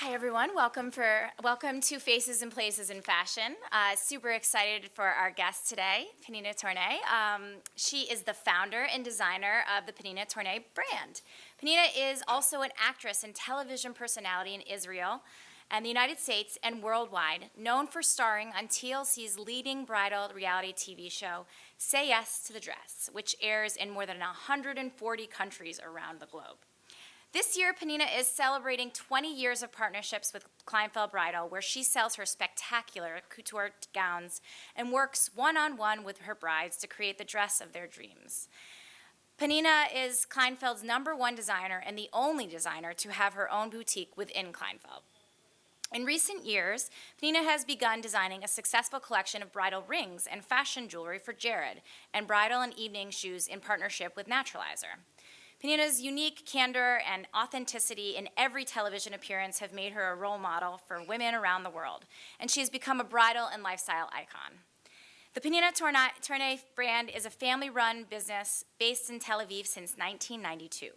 Hi everyone, welcome to Faces and Places in Fashion. Super excited for our guest today, Pnina Tornai. She is the founder and designer of the Pnina Tornai brand. Pnina is also an actress and television personality in Israel and the United States and worldwide, known for starring on TLC's leading bridal reality TV show, Say Yes to the Dress, which airs in more than 140 countries around the globe. This year, Pnina is celebrating 20 years of partnerships with Kleinfeld Bridal, where she sells her spectacular couture gowns and works one-on-one with her brides to create the dress of their dreams. Pnina is Kleinfeld's #1 designer and the only designer to have her own boutique within Kleinfeld. In recent years, Pnina has begun designing a successful collection of bridal rings and fashion jewelry for Jared, and bridal and evening shoes in partnership with Naturalizer. Pnina's unique candor and authenticity in every television appearance have made her a role model for women around the world, and she has become a bridal and lifestyle icon. The Pnina Tornai brand is a family-run business based in Tel Aviv since 1992.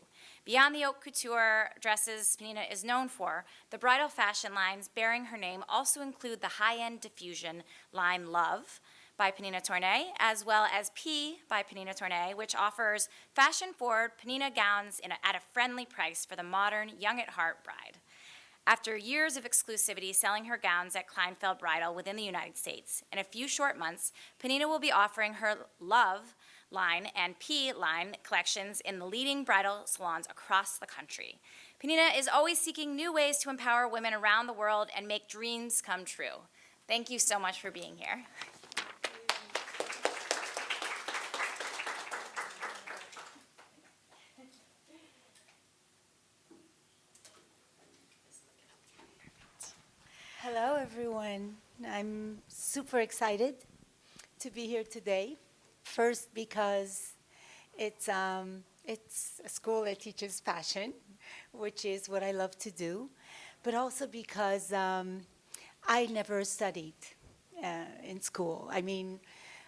Beyond the haute couture dresses Pnina is known for, the bridal fashion lines bearing her name also include the high-end diffusion line Love by Pnina Tornai, as well as P by Pnina Tornai, which offers fashion-forward Pnina gowns at a friendly price for the modern, young-at-heart bride. After years of exclusivity selling her gowns at Kleinfeld Bridal within the United States, in a few short months, Pnina will be offering her Love line and P line collections in the leading bridal salons across the country. Pnina is always seeking new ways to empower women around the world and make dreams come true. Thank you so much for being here. Hello, everyone. I'm super excited to be here today. First, because it's a school that teaches fashion, which is what I love to do, but also because I never studied in school. I mean,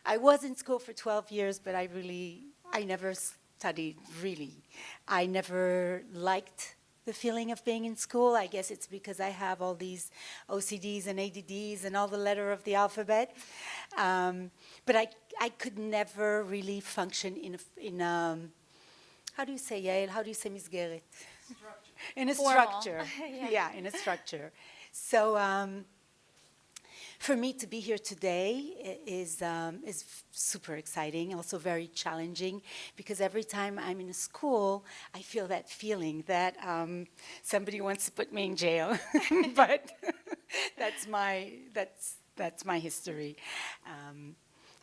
I was in school for 12 years, but I never studied, really. I never liked the feeling of being in school. I guess it's because I have all these OCDs and ADDs and all the letter of the alphabet. But I could never really function in how do you say, Yael? How do you say מסגרת? Structure. In a Formal. structure. Yeah, in a structure. So for me to be here today is super exciting, also very challenging, because every time I'm in a school, I feel that feeling that somebody wants to put me in jail. But that's my history.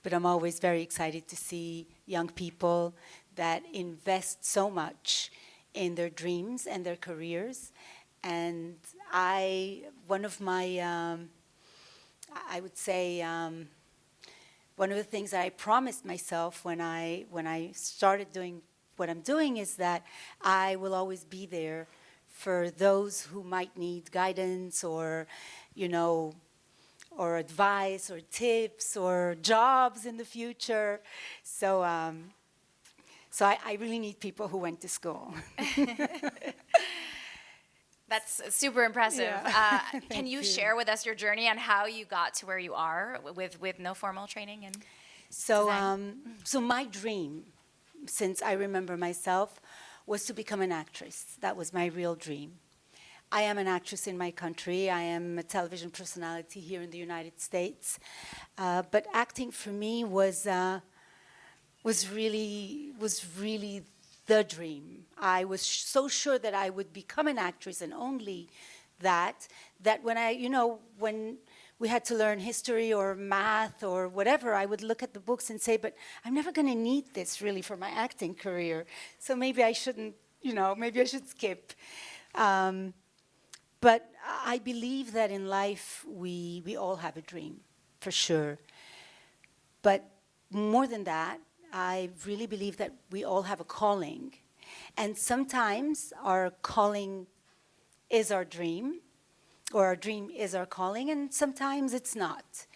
But I'm always very excited to see young people that invest so much in their dreams and their careers. And one of my I would say one of the things that I promised myself when I started doing what I'm doing is that I will always be there for those who might need guidance or, or advice or tips or jobs in the future. So I really need people who went to school. That's super impressive. Yeah. Can you you. share with us your journey on how you got to where you are with no formal training and design? So my dream, since I remember myself, was to become an actress. That was my real dream. I am an actress in my country. I am a television personality here in the United States. But acting for me was really the dream. I was so sure that I would become an actress and only that when we had to learn history or math or whatever, I would look at the books and say, but I'm never going to need this really for my acting career. So maybe I shouldn't, maybe I should skip. But I believe that in life we all have a dream, for sure. But more than that, I really believe that we all have a calling. And sometimes our calling is our dream, or our dream is our calling, and sometimes it's not.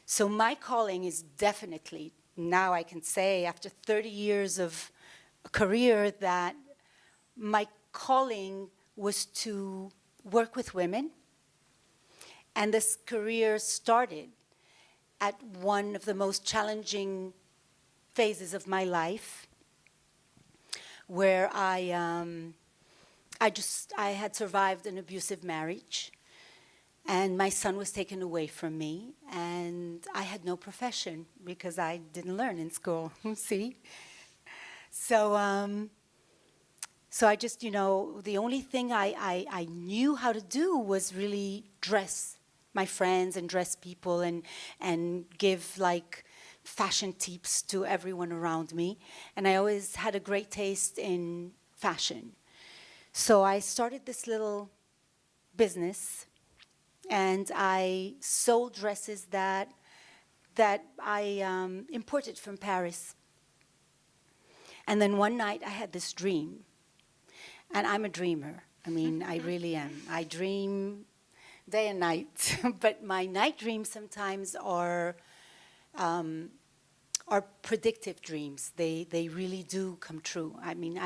So my calling is definitely, now I can say after 30 years of a career, that my calling was to work with women. And this career started at one of the most challenging phases of my life, where I had survived an abusive marriage, and my son was taken away from me, and I had no profession because I didn't learn in school. See, so I just, the only thing I knew how to do was really dress my friends and dress people and give like fashion tips to everyone around me. And I always had a great taste in fashion. So I started this little business, and I sold dresses that I imported from Paris. And then one night I had this dream. And I'm a dreamer. I mean, I really am. I dream day and night. But my night dreams sometimes are predictive dreams. They really do come true. I mean,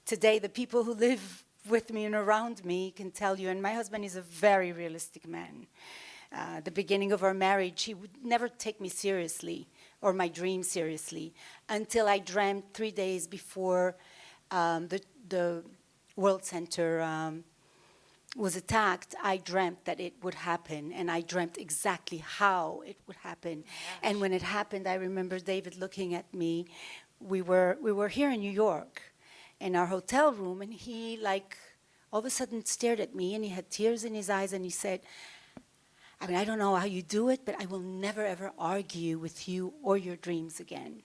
today the people who live with me and around me can tell you, and my husband is a very realistic man. The beginning of our marriage, he would never take me seriously or my dream seriously until I dreamt 3 days before the World Center was attacked. I dreamt that it would happen, and I dreamt exactly how it would happen. Gosh. And when it happened, I remember David looking at me. We were here in New York in our hotel room, and he all of a sudden stared at me, and he had tears in his eyes, and he said, I mean, I don't know how you do it, but I will never ever argue with you or your dreams again.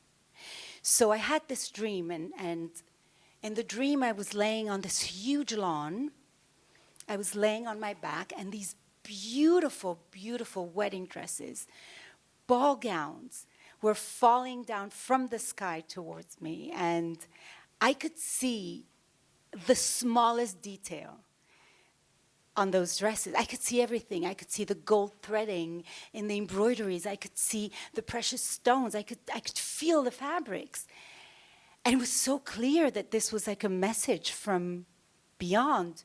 So I had this dream, and in the dream, I was laying on this huge lawn. I was laying on my back, and these beautiful, beautiful wedding dresses, ball gowns, were falling down from the sky towards me. And I could see the smallest detail on those dresses. I could see everything. I could see the gold threading in the embroideries. I could see the precious stones. I could feel the fabrics. And it was so clear that this was like a message from beyond.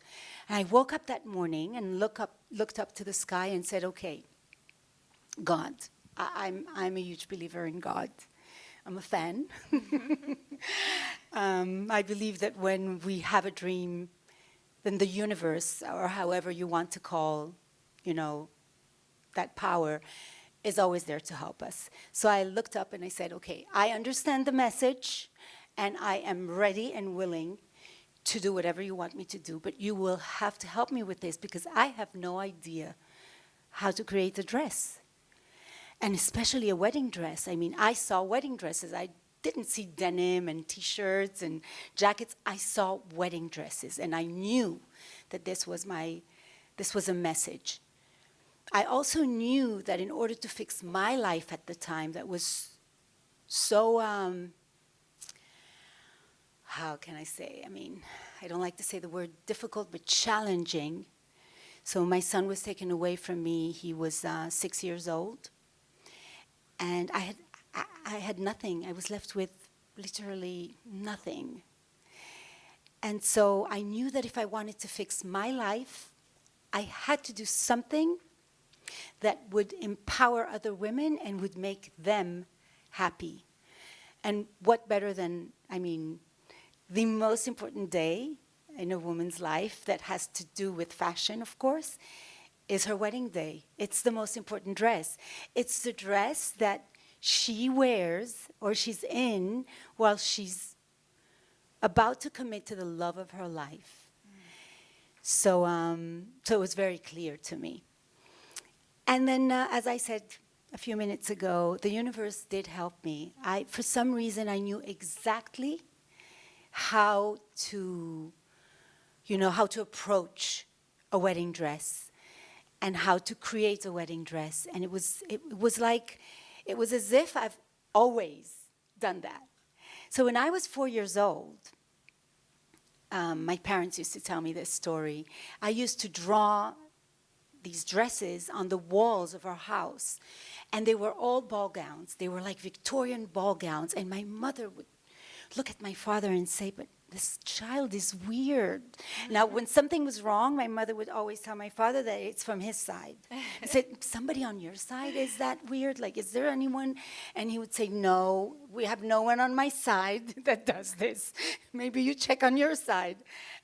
And I woke up that morning and looked up to the sky and said, okay, God, I'm a huge believer in God. I'm a fan. I believe that when we have a dream, then the universe, or however you want to call, that power, is always there to help us. So I looked up and I said, okay, I understand the message, and I am ready and willing to do whatever you want me to do, but you will have to help me with this because I have no idea how to create a dress. And especially a wedding dress. I mean, I saw wedding dresses. I didn't see denim and T-shirts and jackets. I saw wedding dresses, and I knew that this was a message. I also knew that in order to fix my life at the time that was so, how can I say? I mean, I don't like to say the word difficult, but challenging. So my son was taken away from me. He was 6 years old. And I had nothing. I was left with literally nothing. And so I knew that if I wanted to fix my life, I had to do something that would empower other women and would make them happy. And what better than, the most important day in a woman's life that has to do with fashion, of course, is her wedding day. It's the most important dress. It's the dress that she wears or she's in while she's about to commit to the love of her life. So it was very clear to me. And then, as I said a few minutes ago, the universe did help me. For some reason, I knew exactly how to approach a wedding dress and how to create a wedding dress. And it was as if I've always done that. So when I was 4 years old, my parents used to tell me this story. I used to draw these dresses on the walls of our house, and they were all ball gowns. They were like Victorian ball gowns, and my mother would look at my father and say, but this child is weird. Now, when something was wrong, my mother would always tell my father that it's from his side. I said, somebody on your side, is that weird? Like, is there anyone? And he would say, no, we have no one on my side that does this. Maybe you check on your side.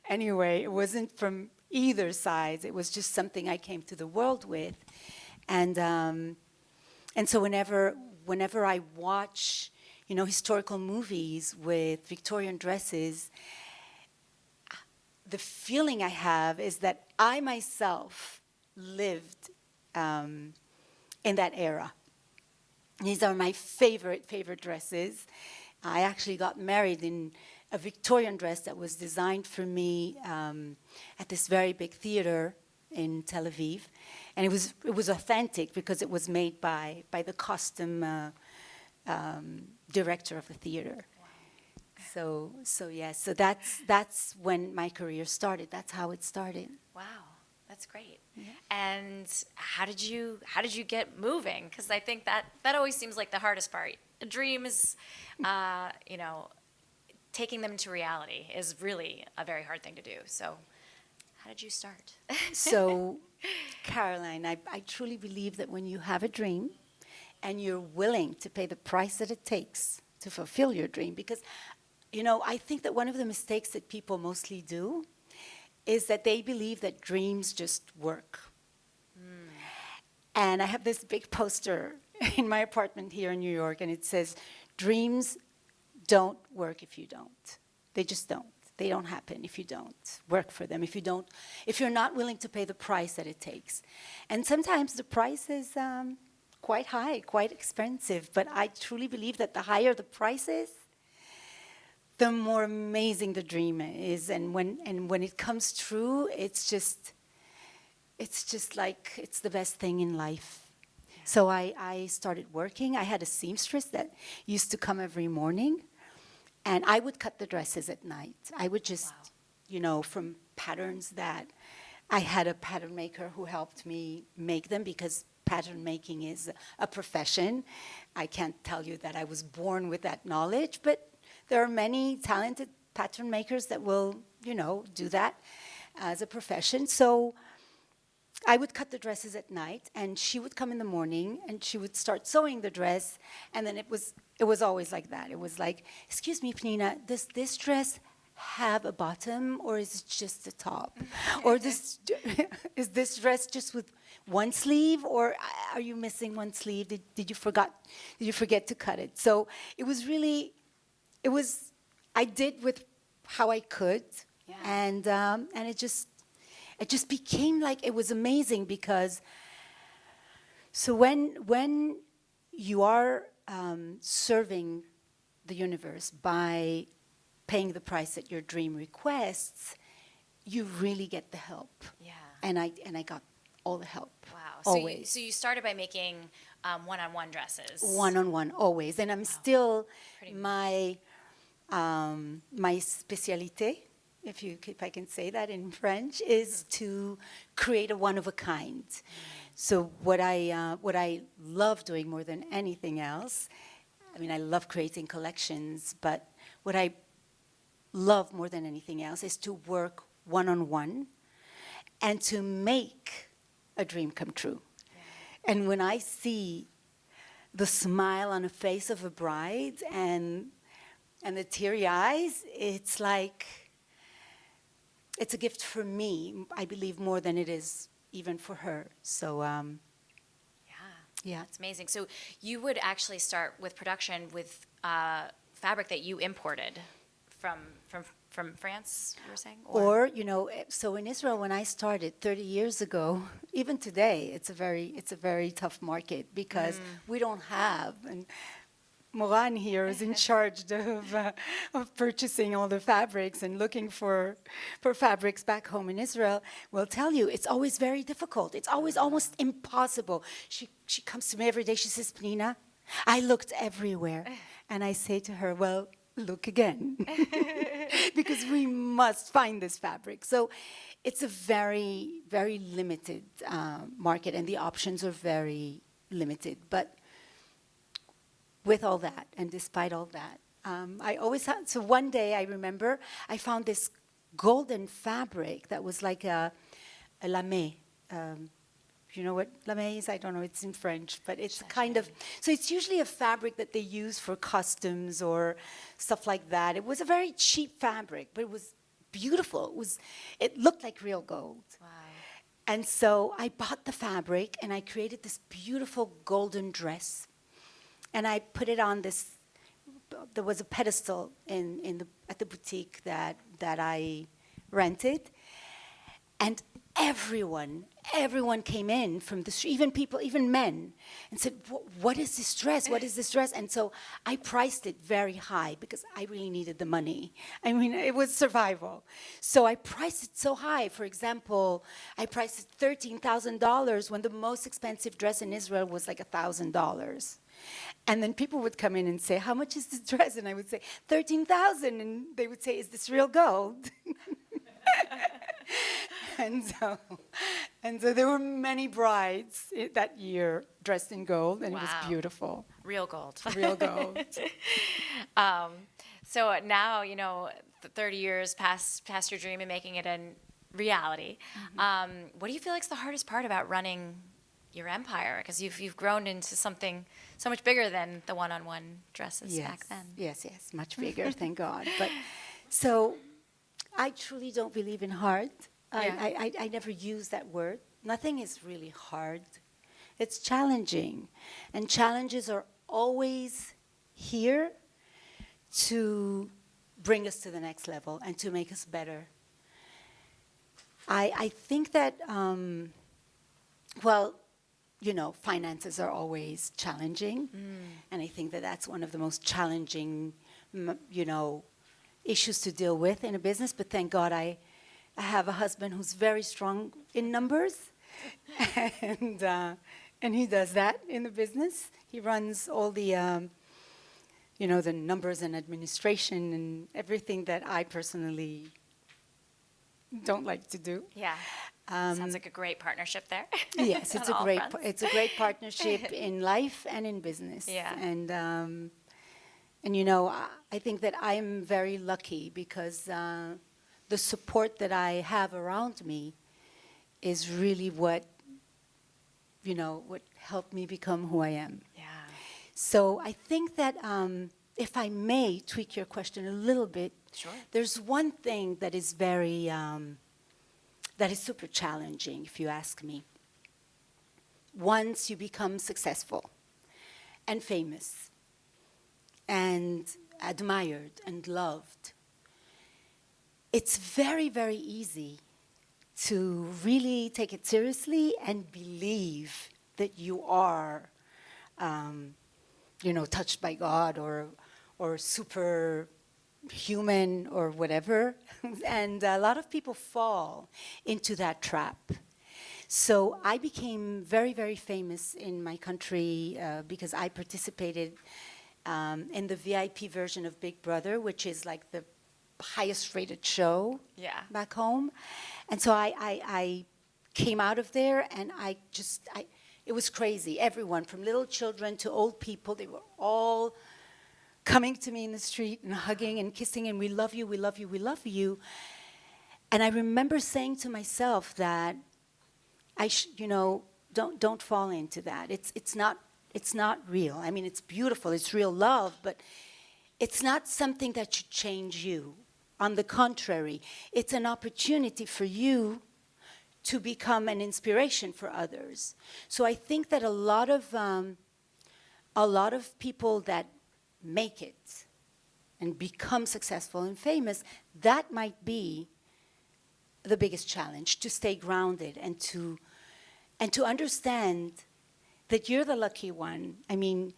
Anyway, it wasn't from either side. It was just something I came to the world with. And so whenever I watch, historical movies with Victorian dresses, the feeling I have is that I myself lived in that era. These are my favorite dresses. I actually got married in a Victorian dress that was designed for me at this very big theater in Tel Aviv. And it was authentic because it was made by the costume director of the theater. Wow. So that's when my career started. That's how it started. Wow, that's great. Yeah. And how did you get moving? Because I think that always seems like the hardest part. A dream is, taking them into reality is really a very hard thing to do. So how did you start? So, Caroline, I truly believe that when you have a dream and you're willing to pay the price that it takes to fulfill your dream, because, I think that one of the mistakes that people mostly do is that they believe that dreams just work. Mm. And I have this big poster in my apartment here in New York, and it says, dreams don't work if you don't. They just don't. They don't happen if you don't work for them, if you're not willing to pay the price that it takes. And sometimes the price is quite high, quite expensive, but I truly believe that the higher the price is, the more amazing the dream is. And when it comes true, it's just like it's the best thing in life. Yeah. So I started working. I had a seamstress that used to come every morning. And I would cut the dresses at night. I would just, from patterns that I had a pattern maker who helped me make them, because pattern making is a profession. I can't tell you that I was born with that knowledge, but there are many talented pattern makers that will, do that as a profession. So I would cut the dresses at night, and she would come in the morning, and she would start sewing the dress, and then it was always like that. It was like, excuse me, Pnina, does this dress have a bottom, or is it just a top? Or is this dress just with one sleeve, or are you missing one sleeve? Did you forget to cut it? So I did with how I could, yeah. And it just became like, it was amazing, because so when you are serving the universe by paying the price that your dream requests, you really get the help. Yeah. And I got all the help. Wow. Always. So you started by making one-on-one dresses. One-on-one, always. And I'm still, my spécialité, if I can say that in French, is to create a one-of-a-kind. So what I love doing more than anything else, I love creating collections, but what I love more than anything else is to work one-on-one and to make a dream come true. Yeah. And when I see the smile on the face of a bride and the teary eyes, it's like, it's a gift for me, I believe, more than it is even for her. So, yeah. That's amazing. So you would actually start with production with fabric that you imported from France, you were saying? Or, so in Israel, when I started 30 years ago, even today, it's a very tough market, because we don't have, and Moran here is in charge of purchasing all the fabrics and looking for fabrics back home in Israel, will tell you it's always very difficult. It's always almost impossible. She comes to me every day, she says, Pnina, I looked everywhere. And I say to her, well, look again, because we must find this fabric. So it's a very, very limited market, and the options are very limited. But with all that, and despite all that, I always had, so one day I remember I found this golden fabric that was like a lamé. You know what lamé is? I don't know, it's in French, but it's kind of, so it's usually a fabric that they use for customs or stuff like that. It was a very cheap fabric, but it was beautiful. It looked like real gold. Wow. And so I bought the fabric and I created this beautiful golden dress. And I put it on this, there was a pedestal at the boutique that I rented. And everyone came in from the street, even men, and said, what is this dress? What is this dress? And so I priced it very high because I really needed the money. I mean, it was survival. So I priced it so high. For example, I priced it $13,000 when the most expensive dress in Israel was like $1,000. And then people would come in and say, how much is this dress? And I would say, 13,000. And they would say, is this real gold? And so there were many brides that year dressed in gold, and it was beautiful. Real gold. Real gold. So now, 30 years past your dream and making it a reality. What do you feel like is the hardest part about running your empire? Because you've grown into something so much bigger than the one-on-one dresses back then. Yes, much bigger, thank God. But so I truly don't believe in hard. I never use that word. Nothing is really hard. It's challenging. And challenges are always here to bring us to the next level and to make us better. I think that, finances are always challenging. And I think that that's one of the most challenging, issues to deal with in a business. But thank God I have a husband who's very strong in numbers, and he does that in the business. He runs all the, the numbers and administration and everything that I personally don't like to do. Yeah, sounds like a great partnership there. Yes, it's a great partnership in life and in business. Yeah, and I think that I'm very lucky because the support that I have around me is really what helped me become who I am. Yeah. So I think that if I may tweak your question a little bit, sure. There's one thing that is very, that is super challenging, if you ask me. Once you become successful and famous and admired and loved, it's very, very easy to really take it seriously and believe that you are, touched by God or super human or whatever. And a lot of people fall into that trap. So I became very, very famous in my country because I participated in the VIP version of Big Brother, which is like the highest rated show back home. And so I came out of there and it was crazy. Everyone, from little children to old people, they were all coming to me in the street and hugging and kissing and we love you, we love you, we love you. And I remember saying to myself that don't fall into that. It's not real. I mean, it's beautiful, it's real love, but it's not something that should change you. On the contrary, it's an opportunity for you to become an inspiration for others. So I think that a lot of people that make it and become successful and famous, that might be the biggest challenge, to stay grounded and to understand that you're the lucky one. I mean,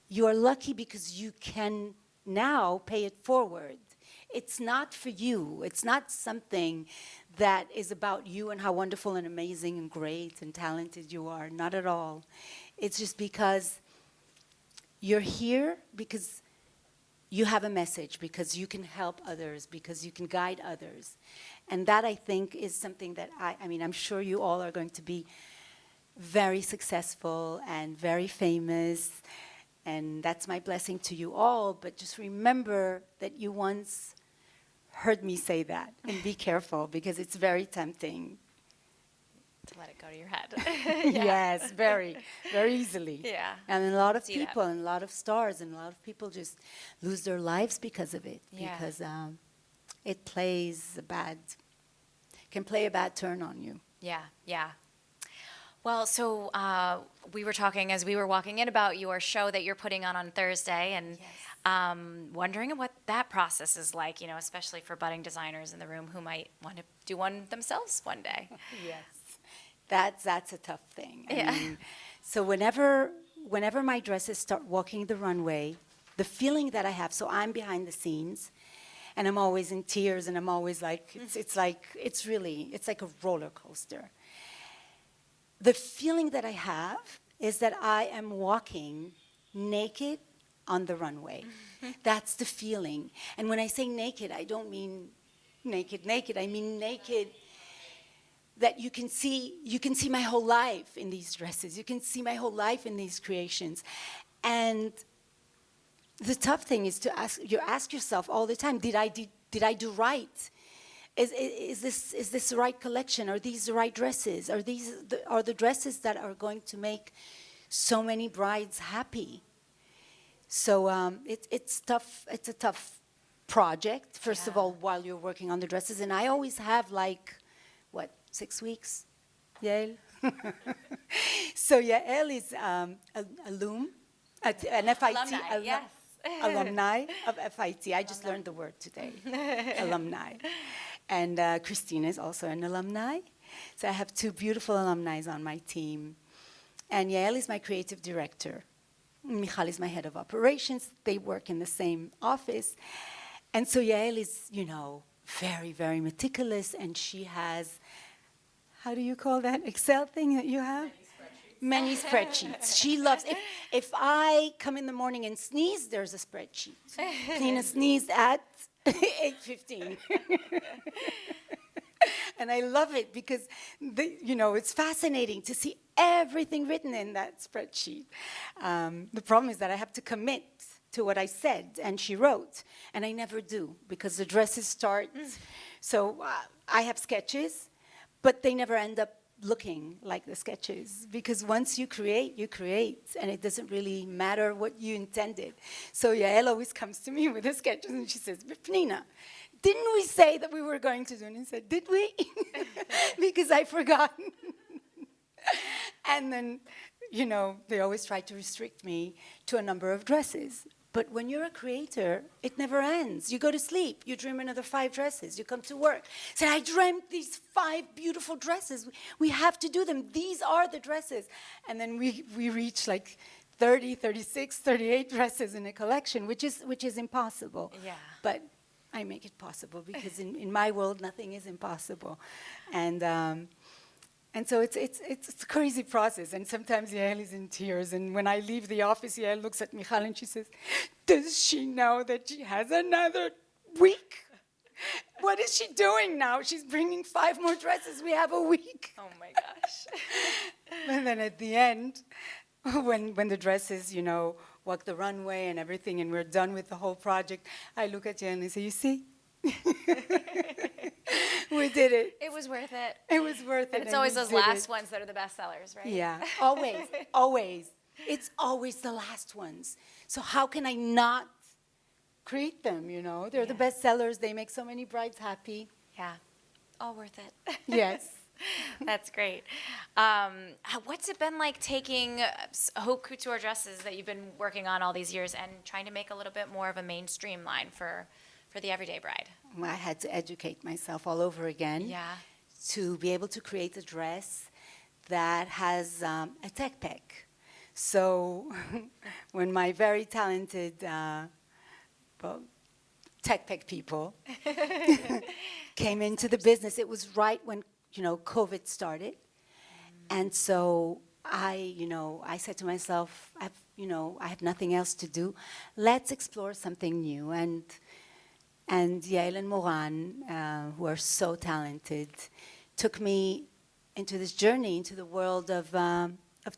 you are lucky because you can now pay it forward. It's not for you. It's not something that is about you and how wonderful and amazing and great and talented you are. Not at all. It's just because you're here because you have a message, because you can help others, because you can guide others. And that, I think, is something that I'm sure you all are going to be very successful and very famous. And that's my blessing to you all. But just remember that you once heard me say that. And be careful, because it's very tempting. To let it go to your head. Yes, very, very easily. Yeah. And a lot of See that. people, and a lot of stars, and a lot of people just lose their lives because of it. Yeah. Because it can play a bad turn on you. Yeah, yeah. Well, so we were talking as we were walking in about your show that you're putting on Thursday, and wondering what that process is like, you know, especially for budding designers in the room who might want to do one themselves one day. Yes. That's a tough thing. I Yeah. mean, so whenever my dresses start walking the runway, the feeling that I have, so I'm behind the scenes, and I'm always in tears, and I'm always like, it's like a roller coaster. The feeling that I have is that I am walking naked on the runway. That's the feeling. And when I say naked, I don't mean naked. I mean naked that you can see my whole life in these dresses. You can see my whole life in these creations. And the tough thing is you ask yourself all the time, did I do right? Is this the right collection? Are these the right dresses? Are the dresses that are going to make so many brides happy? So it's tough. It's a tough project, first of all, while you're working on the dresses. And I always have 6 weeks, Yael? So Yael is an FIT Alumni, yes. alumni of FIT. I just learned the word today, alumni. And Christina is also an alumni. So I have 2 beautiful alumni on my team. And Yael is my creative director. Michal is my head of operations. They work in the same office. And so Yael is, very, very meticulous, and she has, how do you call that Excel thing that you have? Many spreadsheets. She loves, if I come in the morning and sneeze, there's a spreadsheet. Pnina sneezed at 8:15. And I love it because, it's fascinating to see everything written in that spreadsheet. The problem is that I have to commit to what I said and she wrote, and I never do because the dresses start. So I have sketches, but they never end up looking like the sketches, because once you create, and it doesn't really matter what you intended. So Yael always comes to me with the sketches and she says, "But Pnina, didn't we say that we were going to do it?" And I said, "Did we?" Because I forgot. And then, they always try to restrict me to a number of dresses. But when you're a creator, it never ends. You go to sleep, you dream another 5 dresses, you come to work. Say, "I dreamt these 5 beautiful dresses. We have to do them. These are the dresses." And then we reach 30, 36, 38 dresses in a collection, which is impossible. Yeah. But I make it possible because in my world, nothing is impossible. And so it's a crazy process. And sometimes Yael is in tears. And when I leave the office, Yael looks at Michal and she says, "Does she know that she has another week? What is she doing now? She's bringing 5 more dresses. We have a week." Oh my gosh. And then at the end, when the dresses, walk the runway and everything, and we're done with the whole project, I look at Yael and I say, "You see? We did it. It was worth it. It was worth it." And it's always those last ones that are the best sellers, right? Yeah, always, always. It's always the last ones. So how can I not create them, They're the best sellers. They make so many brides happy. Yeah. All worth it. Yes. That's great. What's it been like taking haute couture dresses that you've been working on all these years and trying to make a little bit more of a mainstream line for the everyday bride? I had to educate myself all over again. Yeah. To be able to create a dress that has a tech pack. So when my very talented tech pack people came into the business, it was right when COVID started. And so I said to myself, I have nothing else to do. Let's explore something new. And Yael and Moran, who are so talented, took me into this journey into the world of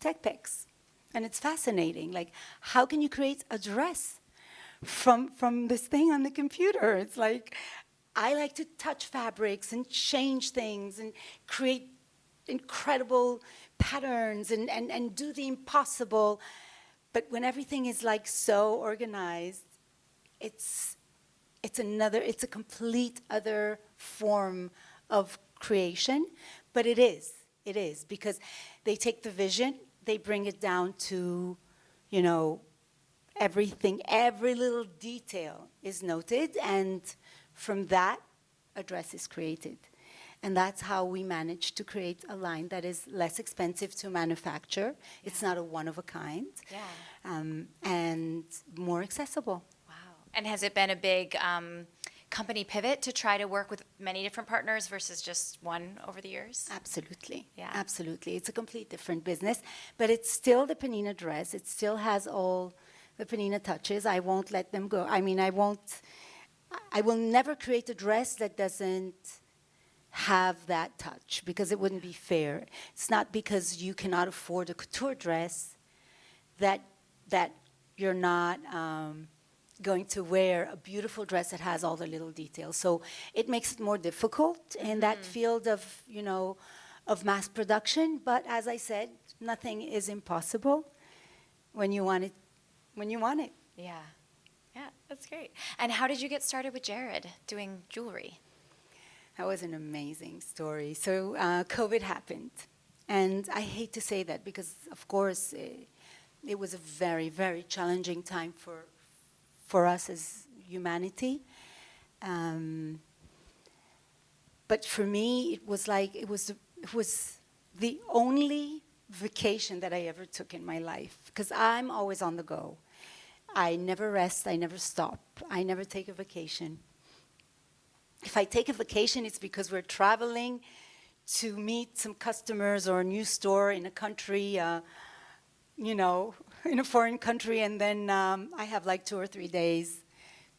tech packs. And it's fascinating. Like, how can you create a dress from this thing on the computer? It's like, I like to touch fabrics and change things and create incredible patterns and do the impossible. But when everything is like so organized, it's it's a complete other form of creation. But it is, because they take the vision, they bring it down to, you know, everything, every little detail is noted, and from that, a dress is created. And that's how we managed to create a line that is less expensive to manufacture. Yeah. It's not a one of a kind. Yeah. And more accessible. Wow. And has it been a big company pivot to try to work with many different partners versus just one over the years? Absolutely. Yeah. Absolutely. It's a complete different business, but it's still the Pnina dress. It still has all the Pnina touches. I won't let them go. I mean, I will never create a dress that doesn't have that touch, because it wouldn't be fair. It's not because you cannot afford a couture dress that you're not going to wear a beautiful dress that has all the little details. So it makes it more difficult in that field of, you know, of mass production. But as I said, nothing is impossible when you want it. When you want it. Yeah. Yeah, that's great. And how did you get started with Jared doing jewelry? That was an amazing story. So COVID happened. And I hate to say that because, of course, it was a very, very challenging time for us as humanity. But for me, it was like, it was the only vacation that I ever took in my life, because I'm always on the go. I never rest, I never stop, I never take a vacation. If I take a vacation, it's because we're traveling to meet some customers or a new store in a country, you know, in a foreign country, and then I have like 2 or 3 days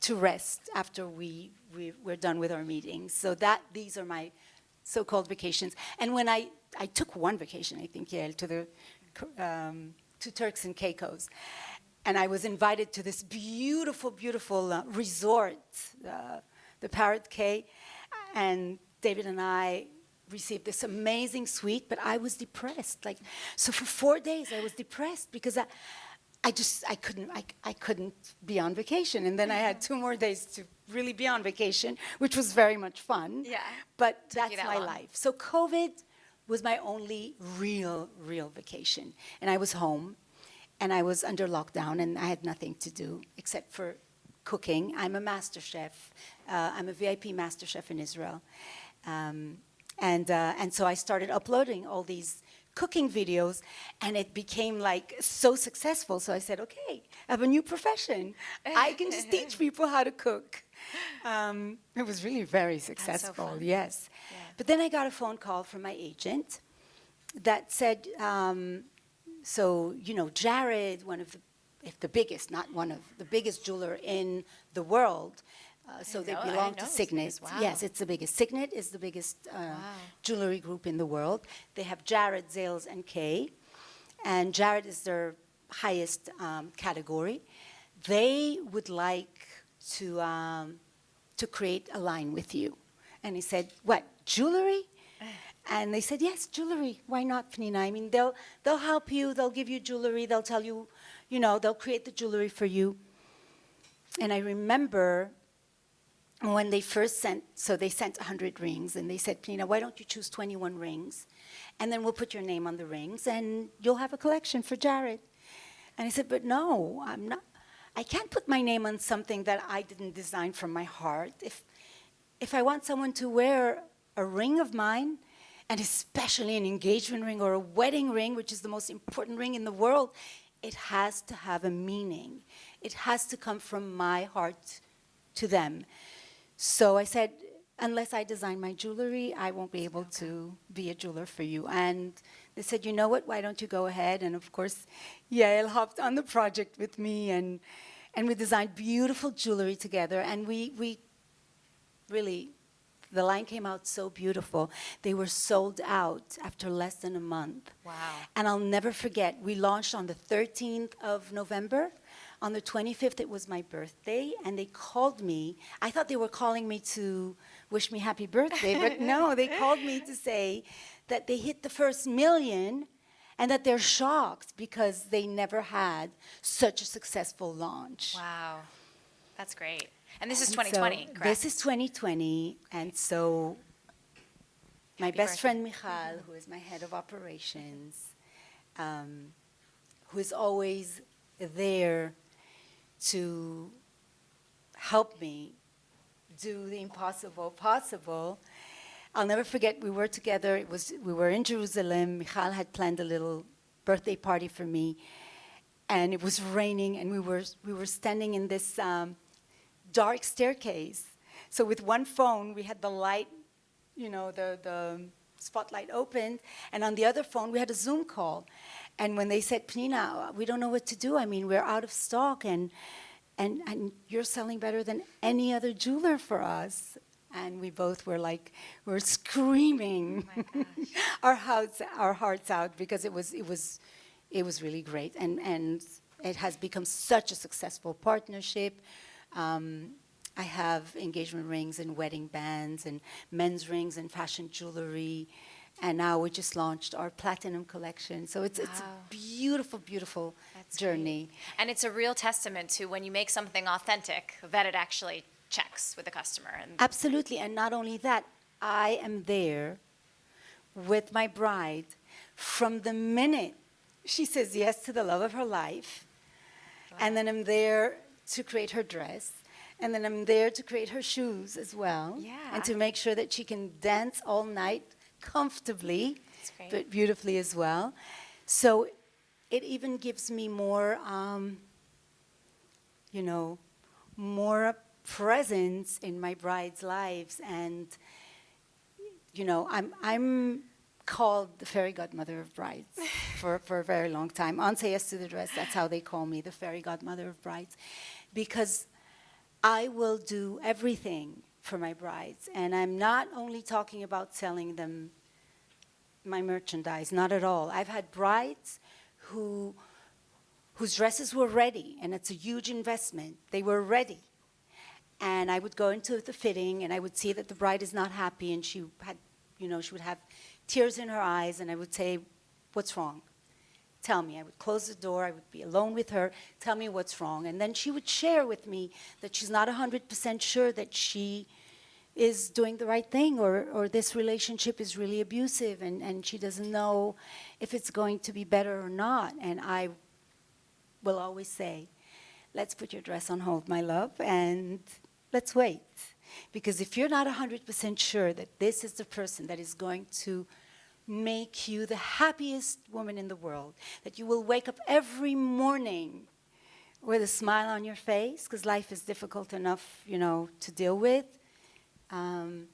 to rest after we're done with our meetings. So these are my so-called vacations. And when I took one vacation, I think, Yael, to Turks and Caicos. And I was invited to this beautiful, beautiful resort, the Parrot Cay. And David and I received this amazing suite, but I was depressed. So for 4 days, I was depressed because I couldn't be on vacation. And then I had 2 more days to really be on vacation, which was very much fun. Yeah. But that's my life. So COVID was my only real vacation. And I was home, and I was under lockdown, and I had nothing to do except for cooking. I'm a master chef. I'm a VIP master chef in Israel. And so I started uploading all these cooking videos, and it became like so successful. So I said, okay, I have a new profession. I can just teach people how to cook. It was really very successful, so yes. Yeah. But then I got a phone call from my agent that said, so, you know, Jared, one of the biggest, not one of the biggest jeweler in the world, so they belong to Signet. Wow. Yes, it's the biggest. Signet is the biggest jewelry group in the world. They have Jared, Zales, and Kay. And Jared is their highest category. They would like to create a line with you. And he said, what, jewelry? And they said, yes, jewelry. Why not, Pnina? I mean, they'll help you. They'll give you jewelry. They'll tell you, you know, they'll create the jewelry for you. And I remember when they first sent, so they sent 100 rings, and they said, Pnina, why don't you choose 21 rings? And then we'll put your name on the rings, and you'll have a collection for Jared. And I said, but no, I'm not. I can't put my name on something that I didn't design from my heart. If I want someone to wear a ring of mine, and especially an engagement ring or a wedding ring, which is the most important ring in the world, it has to have a meaning. It has to come from my heart to them. So I said, unless I design my jewelry, I won't be able to be a jeweler for you. And they said, you know what, why don't you go ahead? And of course, Yael hopped on the project with me, and we designed beautiful jewelry together. And we really, the line came out so beautiful. They were sold out after less than a month. Wow. And I'll never forget, we launched on the 13th of November. On the 25th, it was my birthday, and they called me. I thought they were calling me to wish me happy birthday, but no, they called me to say that they hit the first million and that they're shocked because they never had such a successful launch. Wow. That's great. And this is And 2020, so correct? This is 2020, and so my Happy best birthday. friend Michal, who is my head of operations, who is always there to help me do the impossible possible. I'll never forget, we were together, we were in Jerusalem. Michal had planned a little birthday party for me, and it was raining, and we were standing in this dark staircase. So with one phone, we had the light, the spotlight opened, and on the other phone, we had a Zoom call. And when they said, Pnina, we don't know what to do. I mean, we're out of stock, and you're selling better than any other jeweler for us. And we both were like, we're screaming our hearts out because it was really great. And it has become such a successful partnership. I have engagement rings and wedding bands and men's rings and fashion jewelry. And now we just launched our platinum collection. So it's a beautiful, beautiful That's journey. great. And it's a real testament to when you make something authentic, that it actually checks with the customer. And Absolutely. And not only that, I am there with my bride from the minute she says yes to the love of her life. Wow. And then I'm there to create her dress. And then I'm there to create her shoes as well. Yeah. And to make sure that she can dance all night comfortably, That's great. but beautifully as well. So it even gives me more, more presence in my brides' lives. And, I'm called the fairy godmother of brides for a very long time. On Say Yes to the Dress, that's how they call me, the fairy godmother of brides. Because I will do everything for my brides. And I'm not only talking about selling them my merchandise, not at all. I've had brides whose dresses were ready, and it's a huge investment. They were ready. And I would go into the fitting, and I would see that the bride is not happy, and she had, she would have tears in her eyes, and I would say, what's wrong? Tell me. I would close the door. I would be alone with her. Tell me what's wrong. And then she would share with me that she's not 100% sure that she is doing the right thing, or this relationship is really abusive, and she doesn't know if it's going to be better or not. And I will always say, let's put your dress on hold, my love, and let's wait. Because if you're not 100% sure that this is the person that is going to make you the happiest woman in the world, that you will wake up every morning with a smile on your face, because life is difficult enough, to deal with, then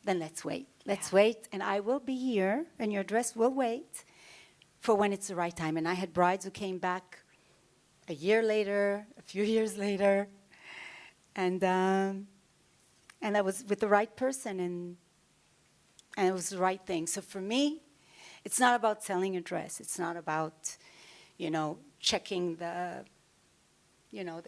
let's wait. Let's wait, and I will be here, and your dress will wait for when it's the right time. And I had brides who came back a year later, a few years later, and that was with the right person, and it was the right thing. So for me, it's not about selling a dress. It's not about, checking the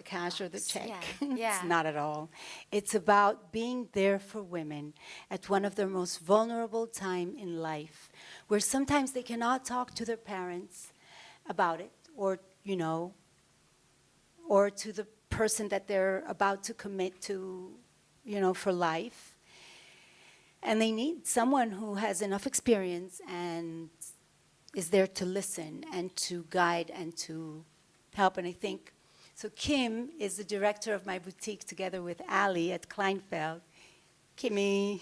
cash or the check. Yeah. It's not at all. It's about being there for women at one of their most vulnerable time in life, where sometimes they cannot talk to their parents about it, or to the person that they're about to commit to, for life. And they need someone who has enough experience and is there to listen and to guide and to help. And I think, so Kim is the director of my boutique together with Ali at Kleinfeld. Kimmy.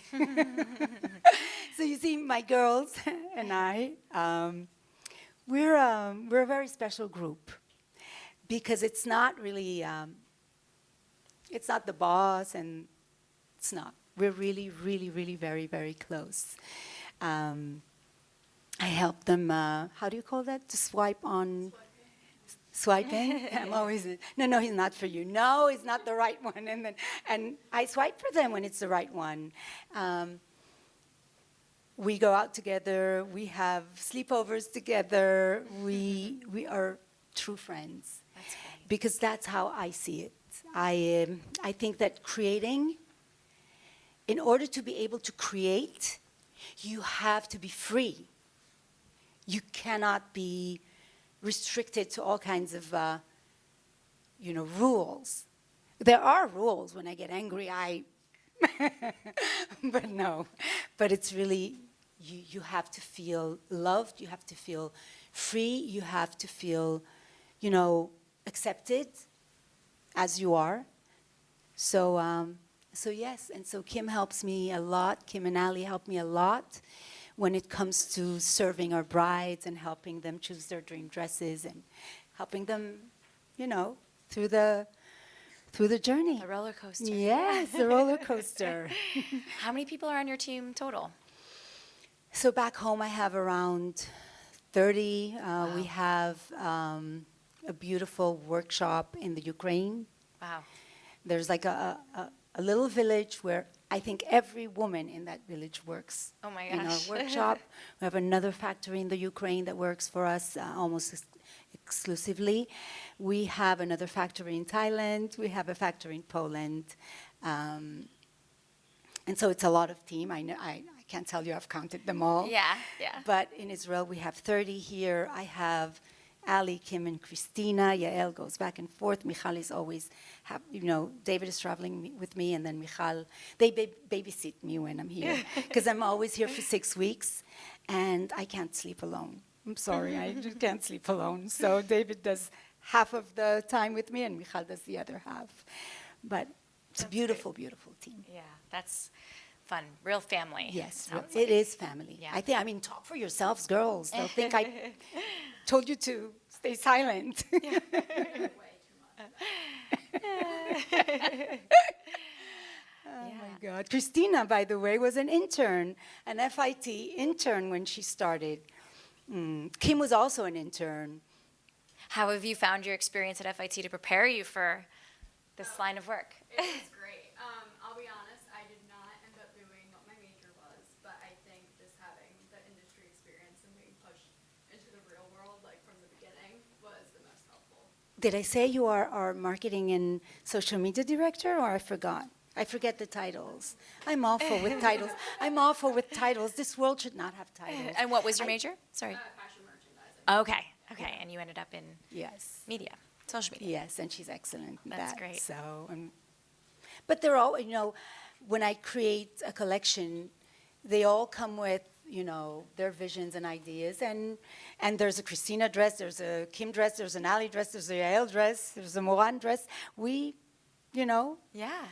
So you see, my girls and I, we're a very special group, because it's not really, it's not the boss, and it's not. We're really, really, really very, very close. I help them, how do you call that? To swipe on, swiping. I'm always, no, he's not for you. No, it's not the right one. And I swipe for them when it's the right one. We go out together. We have sleepovers together. We are true friends. That's great. Because that's how I see it. I think that creating, in order to be able to create, you have to be free. You cannot be restricted to all kinds of, rules. There are rules. When I get angry, but no. But it's really, you have to feel loved. You have to feel free. You have to feel, accepted as you are. So yes, and so Kim helps me a lot. Kim and Ali help me a lot when it comes to serving our brides and helping them choose their dream dresses and helping them, through the journey. A roller coaster. Yes, the roller coaster. How many people are on your team total? So back home, I have around 30. Wow. We have a beautiful workshop in the Ukraine. Wow. There's like a little village where I think every woman in that village works. Oh my In our gosh. workshop. We have another factory in the Ukraine that works for us almost exclusively. We have another factory in Thailand. We have a factory in Poland. And so it's a lot of team. I can't tell you I've counted them all. Yeah. But in Israel, we have 30 here. I have Ali, Kim, and Christina. Yael goes back and forth. Michal is always, David is traveling with me, and then Michal, they babysit me when I'm here, because I'm always here for 6 weeks, and I can't sleep alone. I'm sorry, I just can't sleep alone. So David does half of the time with me, and Michal does the other half. But it's a beautiful, beautiful team. Yeah, that's fun. Real family. Yes, Sounds it is family. Yeah. Talk for yourselves, girls. They'll think I told you to stay silent. Oh my God. Christina, by the way, was an intern, an FIT intern when she started. Kim was also an intern. How have you found your experience at FIT to prepare you for this line of work? It was great. I'll be honest, I did not end up doing what my major was, but I think just having the industry experience and being pushed into the real world, like from the beginning, was the most helpful. Did I say you are our marketing and social media director, or I forgot? I forget the titles. I'm awful with titles. This world should not have titles. And what was your major? Sorry. Fashion merchandising. Okay. And you ended up in Yes. media, social media. Yes, and she's excellent in That's that. great. So, but they're all, when I create a collection, they all come with, their visions and ideas. And there's a Christina dress, there's a Kim dress, there's an Ali dress, there's a Yael dress, there's a Moran dress. Yeah.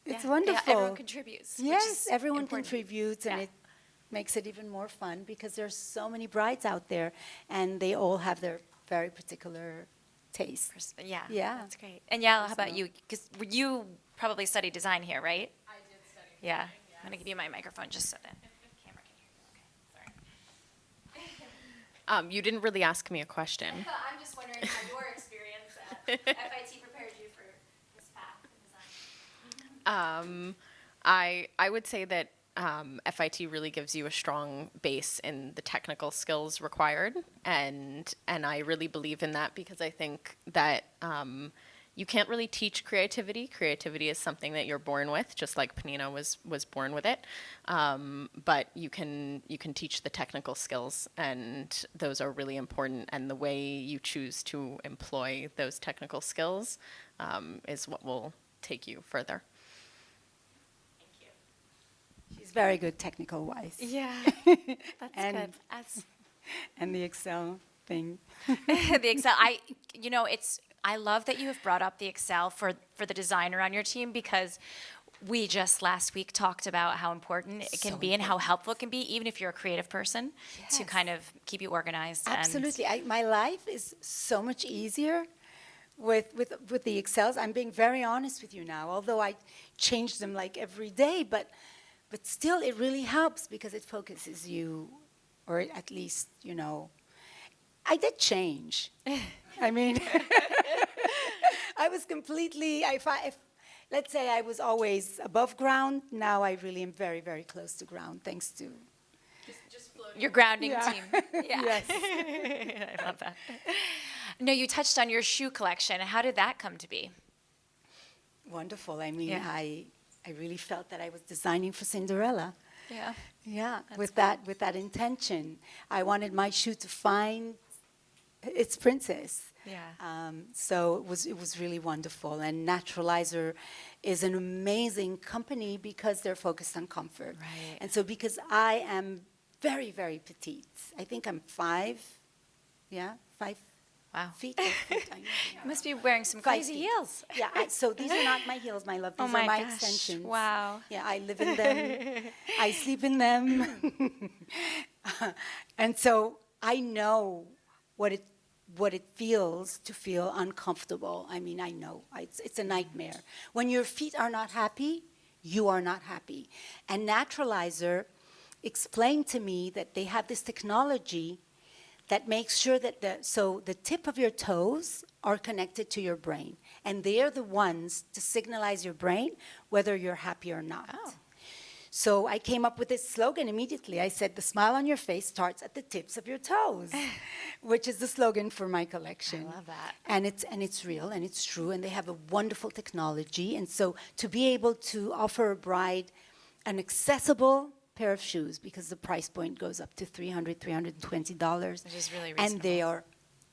It's Yeah, wonderful. everyone contributes. which Yes, is everyone important. contributes, and Yeah. it makes it even more fun because there's so many brides out there, and they all have their very particular taste. Yeah. Yeah. That's great. And yeah, how about So- you? Because you probably studied design here, right? I did study Yeah. fashion, I'm going to give you my microphone just so that the camera can hear you. Okay. Sorry. You didn't really ask me a question. I'm just wondering how your experience at FIT prepared you for this path in design. I would say that FIT really gives you a strong base in the technical skills required, and I really believe in that because I think that you can't really teach creativity. Creativity is something that you're born with, just like Pnina was born with it. But you can teach the technical skills, and those are really important. And the way you choose to employ those technical skills is what will take you further. Thank you. She's very good technical-wise. Yeah. That's And- good. As And the Excel thing. the Excel, I love that you have brought up the Excel for the designer on your team because we just last week talked about how important it can So be and how helpful it can be, even if you're a creative person, to Yes. kind of keep you organized. Absolutely. My life is so much easier with the Excels. I'm being very honest with you now, although I change them like every day, but still it really helps because it focuses you, or at least, I did change. I mean, I was completely, if let's say I was always above ground, now I really am very, very close to ground, thanks to. Just floating. Your grounding Yeah. team. Yeah. Yes. I love that. No, you touched on your shoe collection. How did that come to be? Wonderful. I mean, Yeah. I really felt that I was designing for Cinderella. Yeah. Yeah, That's with that intention. I wanted my shoe to find its princess. Yeah. So it was really wonderful. And Naturalizer is an amazing company because they're focused on comfort. Right. And so because I am very, very petite, I think I'm 5 Wow. feet. 8 feet, I know. You must be wearing some 5 crazy feet. heels. Yeah, so these are not my heels, my love. Oh These my are my gosh. extensions. Wow. Yeah, I live in them. I sleep in them. And so I know what it feels to feel uncomfortable. I mean, I know. It's a nightmare. When your feet are not happy, you are not happy. And Naturalizer explained to me that they have this technology that makes sure that the tip of your toes are connected to your brain. And they are the ones to signalize your brain whether you're happy or not. Oh. So I came up with this slogan immediately. I said, the smile on your face starts at the tips of your toes, which is the slogan for my collection. I love that. And it's real and it's true, and they have a wonderful technology. And so to be able to offer a bride an accessible pair of shoes, because the price point goes up to $300, $320. Which is really And they reasonable. are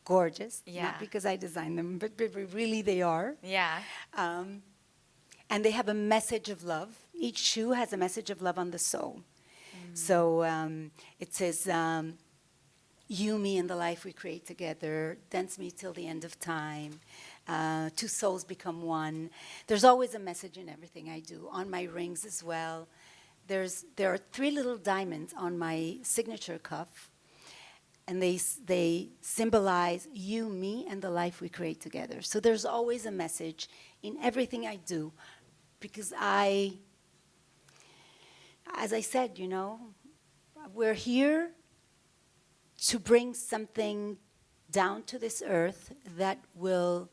gorgeous. Yeah. Not because I designed them, but really they are. Yeah. And they have a message of love. Each shoe has a message of love on the sole. So it says, you, me, and the life we create together, dance me till the end of time, two souls become one. There's always a message in everything I do, on my rings as well. There are 3 little diamonds on my signature cuff, and they symbolize you, me, and the life we create together. So there's always a message in everything I do, because as I said, we're here to bring something down to this earth that will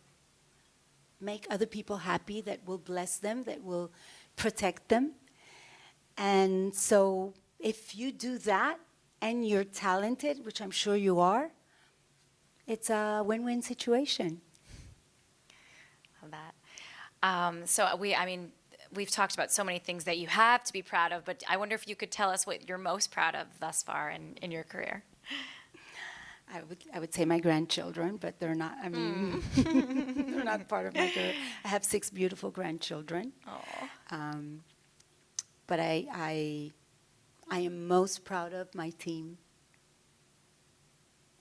make other people happy, that will bless them, that will protect them. And so if you do that and you're talented, which I'm sure you are, it's a win-win situation. Love that. We've talked about so many things that you have to be proud of, but I wonder if you could tell us what you're most proud of thus far in your career. I would say my grandchildren, but they're not, they're not part of my career. I have 6 beautiful grandchildren. Oh. But I am most proud of my team.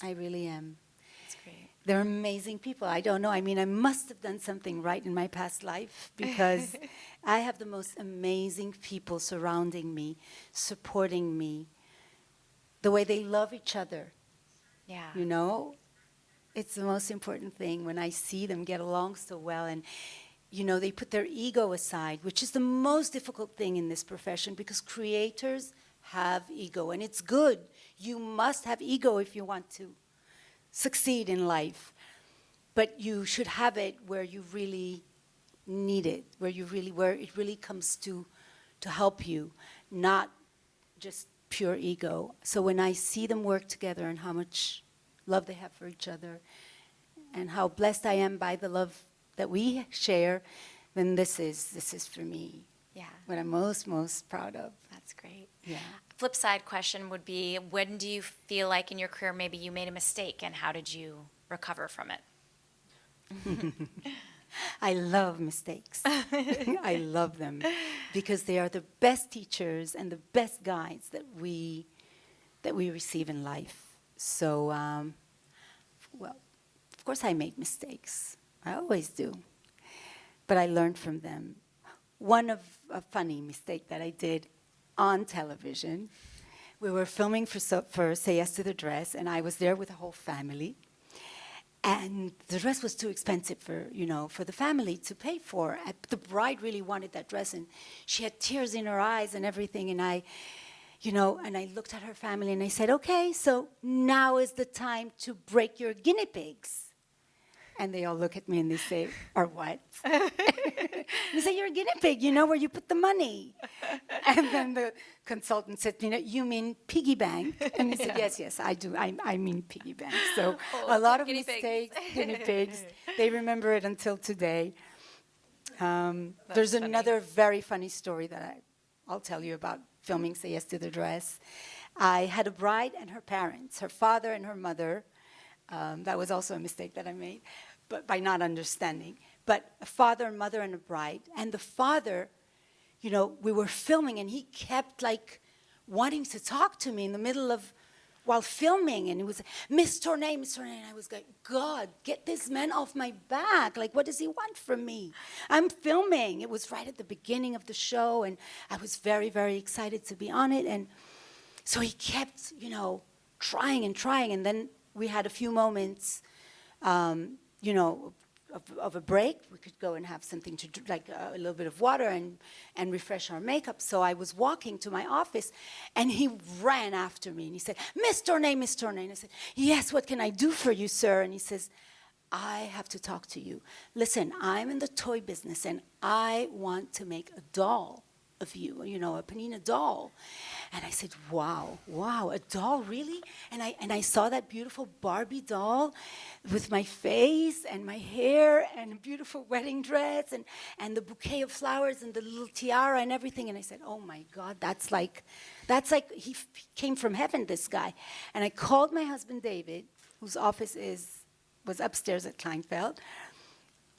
I really am. That's great. They're amazing people. I don't know. I must have done something right in my past life, because I have the most amazing people surrounding me, supporting me, the way they love each other. Yeah. It's the most important thing when I see them get along so well. And, they put their ego aside, which is the most difficult thing in this profession, because creators have ego. And it's good. You must have ego if you want to succeed in life. But you should have it where you really need it, where it really comes to help you, not just pure ego. So when I see them work together and how much love they have for each other, and how blessed I am by the love that we share, then this is for me Yeah. what I'm most proud of. That's great. Yeah. Flip side question would be, when do you feel like in your career maybe you made a mistake, and how did you recover from it? I love mistakes. I love them, because they are the best teachers and the best guides that we receive in life. So, well, of course I made mistakes. I always do. But I learned from them. A funny mistake that I did on television, we were filming for Say Yes to the Dress, and I was there with the whole family. And the dress was too expensive for the family to pay for. The bride really wanted that dress, and she had tears in her eyes and everything. And and I looked at her family and I said, okay, so now is the time to break your guinea pigs. And they all look at me and they say, or what? They say, you're a guinea pig, you know where you put the money. And then the consultant said, you mean piggy bank? And I said, yes, I do. I mean piggy bank. So a lot of guinea pigs. mistakes, guinea pigs. They remember it until today. There's funny. another very funny story that I'll tell you about filming Say Yes to the Dress. I had a bride and her parents, her father and her mother. That was also a mistake that I made, but by not understanding. But a father, mother, and a bride. And the father, we were filming, and he kept wanting to talk to me in the middle of while filming, and he was Miss Tornai, Miss Tornai, and I was like, God, get this man off my back. Like, what does he want from me? I'm filming. It was right at the beginning of the show, and I was very, very excited to be on it. And so he kept, trying, and then we had a few moments, of a break. We could go and have something to drink, like a little bit of water and refresh our makeup. So I was walking to my office, and he ran after me, and he said, Miss Tornai, Miss Tornai. And I said, yes, what can I do for you, sir? And he says, I have to talk to you. Listen, I'm in the toy business, and I want to make a doll of you, a Pnina doll. And I said, wow, a doll, really? And I saw that beautiful Barbie doll with my face and my hair and a beautiful wedding dress and the bouquet of flowers and the little tiara and everything. And I said, oh my God, that's like he came from heaven, this guy. And I called my husband, David, whose office was upstairs at Kleinfeld.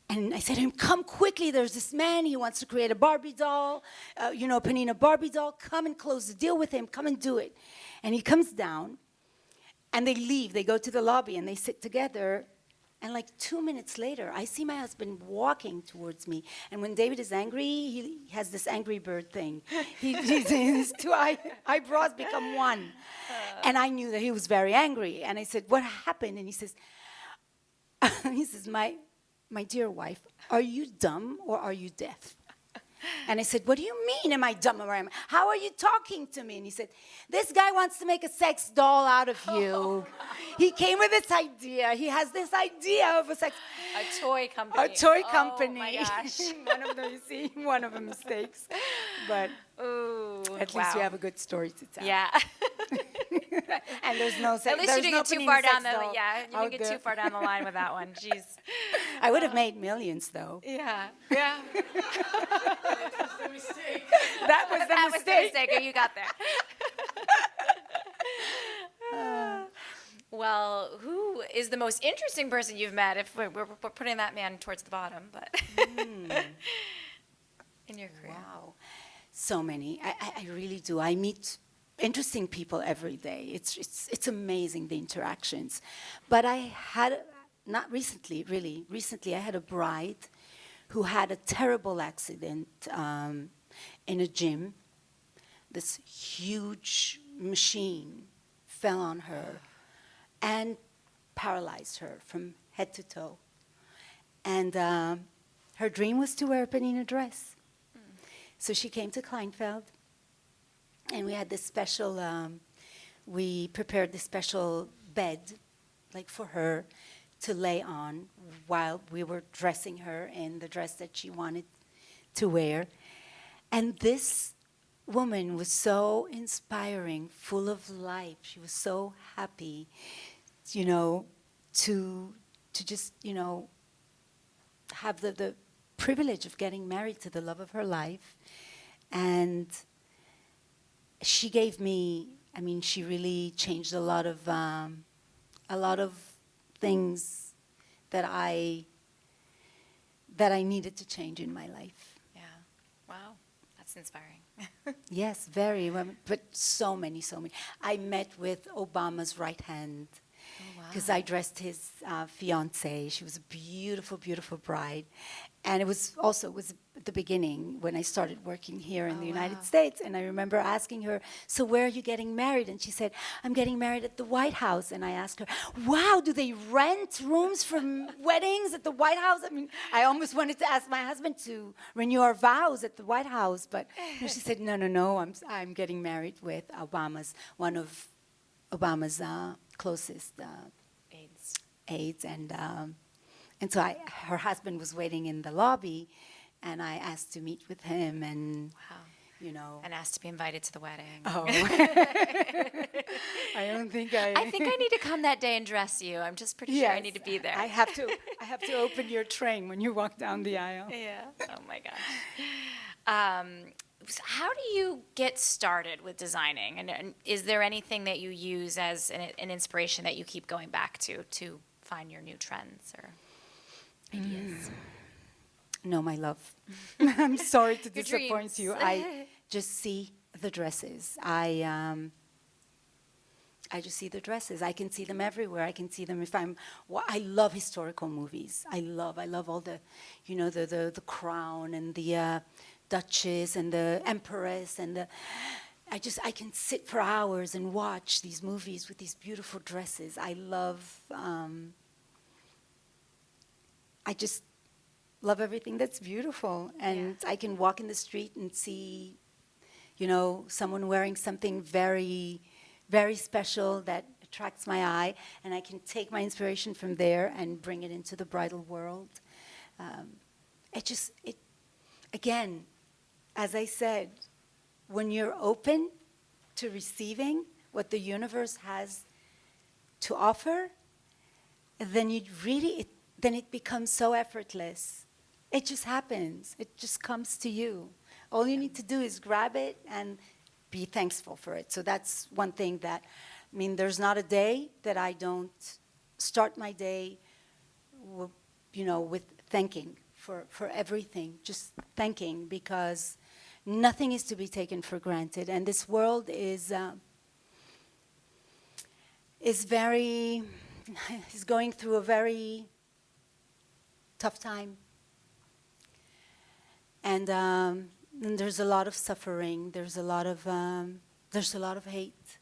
And I said to him, come quickly, there's this man, he wants to create a Barbie doll, Pnina Barbie doll, come and close the deal with him, come and do it. And he comes down, and they leave, they go to the lobby, and they sit together, and 2 minutes later, I see my husband walking towards me, and when David is angry, he has this angry bird thing. His two eyebrows become one. And I knew that he was very angry, and I said, what happened? And he says, my dear wife, are you dumb or are you deaf? And I said, what do you mean, am I dumb or am I? How are you talking to me? And he said, this guy wants to make a sex doll out of you. He came with this idea. He has this idea of a toy company. A toy company. Oh my gosh. one of the mistakes. But Ooh, at least you have a good story to tell. Yeah. And there's no sex. At least you didn't get too far down the you didn't get there. too far down the line with that one. Jeez. I would have made millions, though. Yeah. That was the mistake. That was the mistake. You got there. Well, who is the most interesting person you've met? If we're putting that man towards the bottom, but in your career. Wow, so many. I really do. I meet interesting people every day. It's amazing, the interactions. But I had, not recently, really, recently I had a bride who had a terrible accident in a gym. This huge machine fell on her and paralyzed her from head to toe. And her dream was to wear a Pnina dress. So she came to Kleinfeld, and we had this special, we prepared this special bed, for her to lay on while we were dressing her in the dress that she wanted to wear. And this woman was so inspiring, full of life. She was so happy, to just, have the privilege of getting married to the love of her life. And she gave me, she really changed a lot of things that I needed to change in my life. Yeah. Wow. That's inspiring. Yes, very. But so many. I met with Obama's right hand because I dressed his fiancée. She was a beautiful, beautiful bride. And it was a the beginning when I started working here in the United wow. States. And I remember asking her, so where are you getting married? And she said, I'm getting married at the White House. And I asked her, wow, do they rent rooms for weddings at the White House? I mean, I almost wanted to ask my husband to renew our vows at the White House. But no, she said, no, I'm getting married with one of Obama's closest AIDS. aides. And so her husband was waiting in the lobby, and I asked to meet with him, and Wow. you know. And asked to be invited to the wedding. Oh, I don't think I think I need to come that day and dress you. I'm just pretty sure I Yes, need to be there. I have to open your train when you walk down the aisle. Yeah. Oh my gosh. How do you get started with designing? And is there anything that you use as an inspiration that you keep going back to find your new trends or ideas? No, my love. I'm sorry to Your disappoint dreams. you. I just see the dresses. I just see the dresses. I can see them everywhere. I can see them if I'm. I love historical movies. I love all the, the crown and the duchess and the empress and the. I can sit for hours and watch these movies with these beautiful dresses. I love. I just love everything that's beautiful, and I can walk in the street and see, someone wearing something very, very special that attracts my eye, and I can take my inspiration from there and bring it into the bridal world. Again, as I said, when you're open to receiving what the universe has to offer, then it becomes so effortless. It just happens. It just comes to you. All you need to do is grab it and be thankful for it. So that's one thing there's not a day that I don't start my day, with thanking for everything. Just thanking, because nothing is to be taken for granted. And this world is going through a very tough time. And there's a lot of suffering. There's a lot of hate.